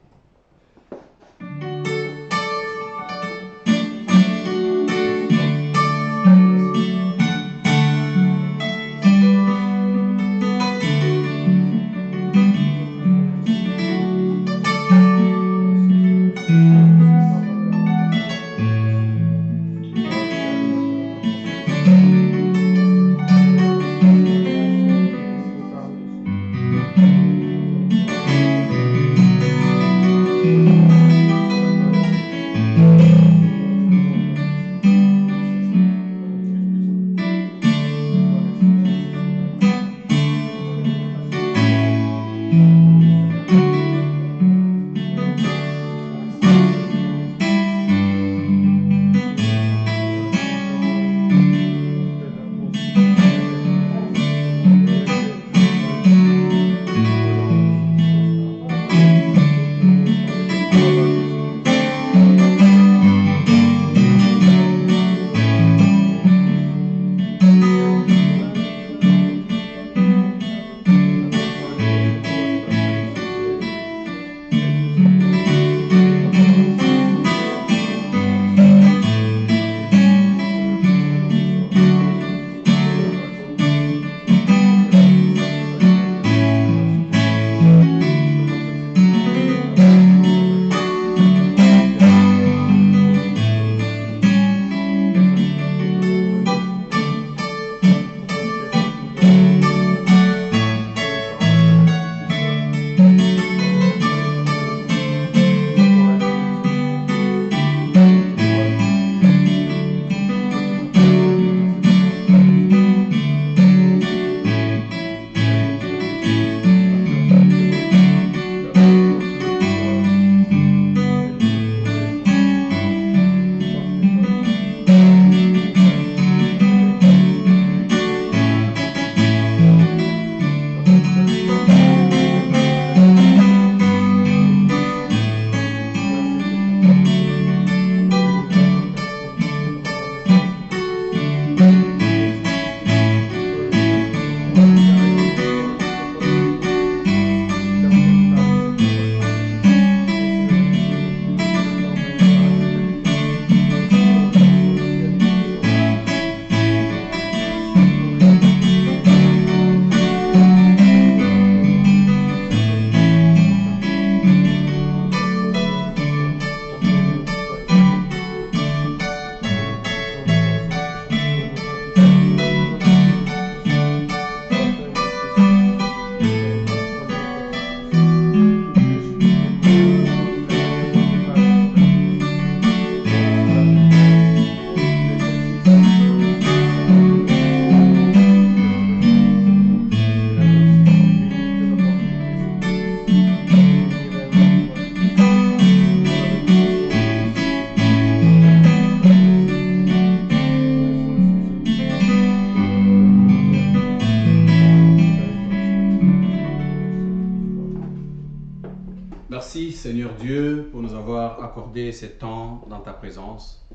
Merci Seigneur Dieu pour nous avoir accordé ce temps dans ta présence.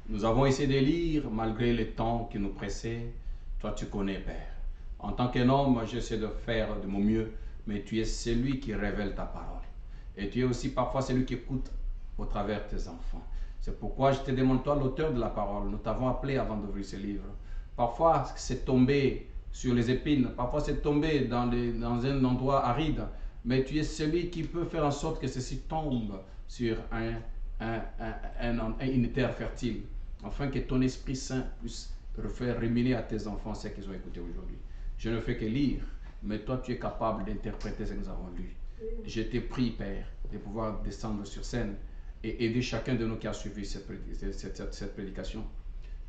Nous avons essayé de lire malgré les temps qui nous pressaient. Toi tu connais Père. En tant qu'un homme, j'essaie de faire de mon mieux, mais tu es celui qui révèle ta parole. Et tu es aussi parfois celui qui écoute au travers tes enfants. C'est pourquoi je te demande, toi l'auteur de la parole, nous t'avons appelé avant d'ouvrir ce livre. Parfois c'est tombé sur les épines, parfois c'est tombé dans un endroit aride, mais tu es celui qui peut faire en sorte que ceci tombe sur une terre fertile, afin que ton Esprit Saint puisse faire ruminer à tes enfants ce qu'ils ont écouté aujourd'hui. Je ne fais que lire, mais toi tu es capable d'interpréter ce que nous avons lu. Je te prie, Père, de pouvoir descendre sur scène et aider chacun de nous qui a suivi cette prédication.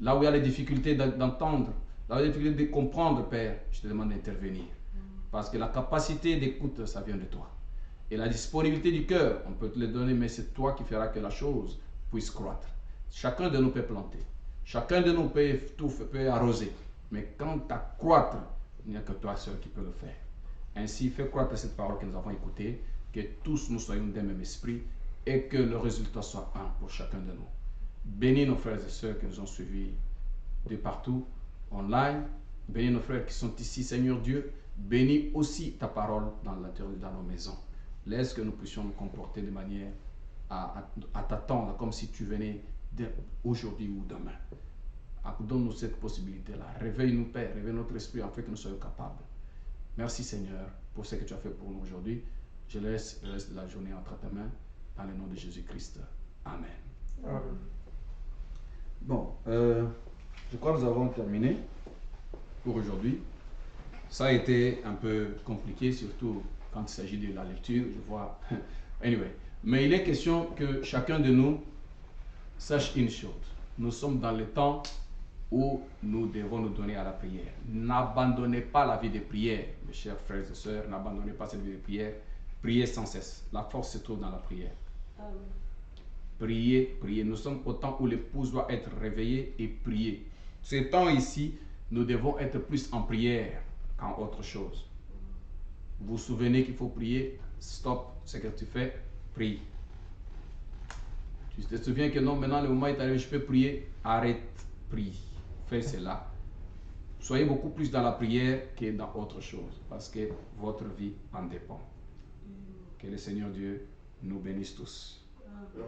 Là où il y a les difficultés d'entendre, là où il y a les difficultés de comprendre, Père, je te demande d'intervenir. Parce que la capacité d'écoute, ça vient de toi. Et la disponibilité du cœur, on peut te le donner, mais c'est toi qui feras que la chose puisse croître. Chacun de nous peut planter. Chacun de nous peut arroser. Mais quand tu as croître, il n'y a que toi seul qui peux le faire. Ainsi, fais croître cette parole que nous avons écoutée, que tous nous soyons d'un même esprit et que le résultat soit un pour chacun de nous. Bénis nos frères et sœurs qui nous ont suivis de partout, online. Bénis nos frères qui sont ici, Seigneur Dieu. Bénis aussi ta parole dans nos maisons. Laisse que nous puissions nous comporter de manière à t'attendre, comme si tu venais aujourd'hui ou demain. Donne-nous cette possibilité-là. Réveille-nous, Père, réveille notre esprit afin que nous soyons capables. Merci, Seigneur, pour ce que tu as fait pour nous aujourd'hui. Je laisse le reste de la journée entre tes mains, dans le nom de Jésus-Christ. Amen.
Amen.
Bon, je crois que nous avons terminé pour aujourd'hui. Ça a été un peu compliqué, surtout quand il s'agit de la lecture, je vois. Anyway, mais il est question que chacun de nous sache une chose. Nous sommes dans le temps où nous devons nous donner à la prière. N'abandonnez pas la vie de prière, mes chers frères et sœurs, n'abandonnez pas cette vie de prière. Priez sans cesse. La force se trouve dans la prière.
Amen.
Priez, priez. Nous sommes au temps où l'épouse doit être réveillée et prier. Ce temps ici, nous devons être plus en prière qu'en autre chose. Vous vous souvenez qu'il faut prier, stop ce que tu fais, prie. Tu te souviens que non, maintenant le moment est arrivé, je peux prier, arrête, prie. Fais cela. Soyez beaucoup plus dans la prière que dans autre chose, parce que votre vie en dépend. Que le Seigneur Dieu nous bénisse tous.
Amen.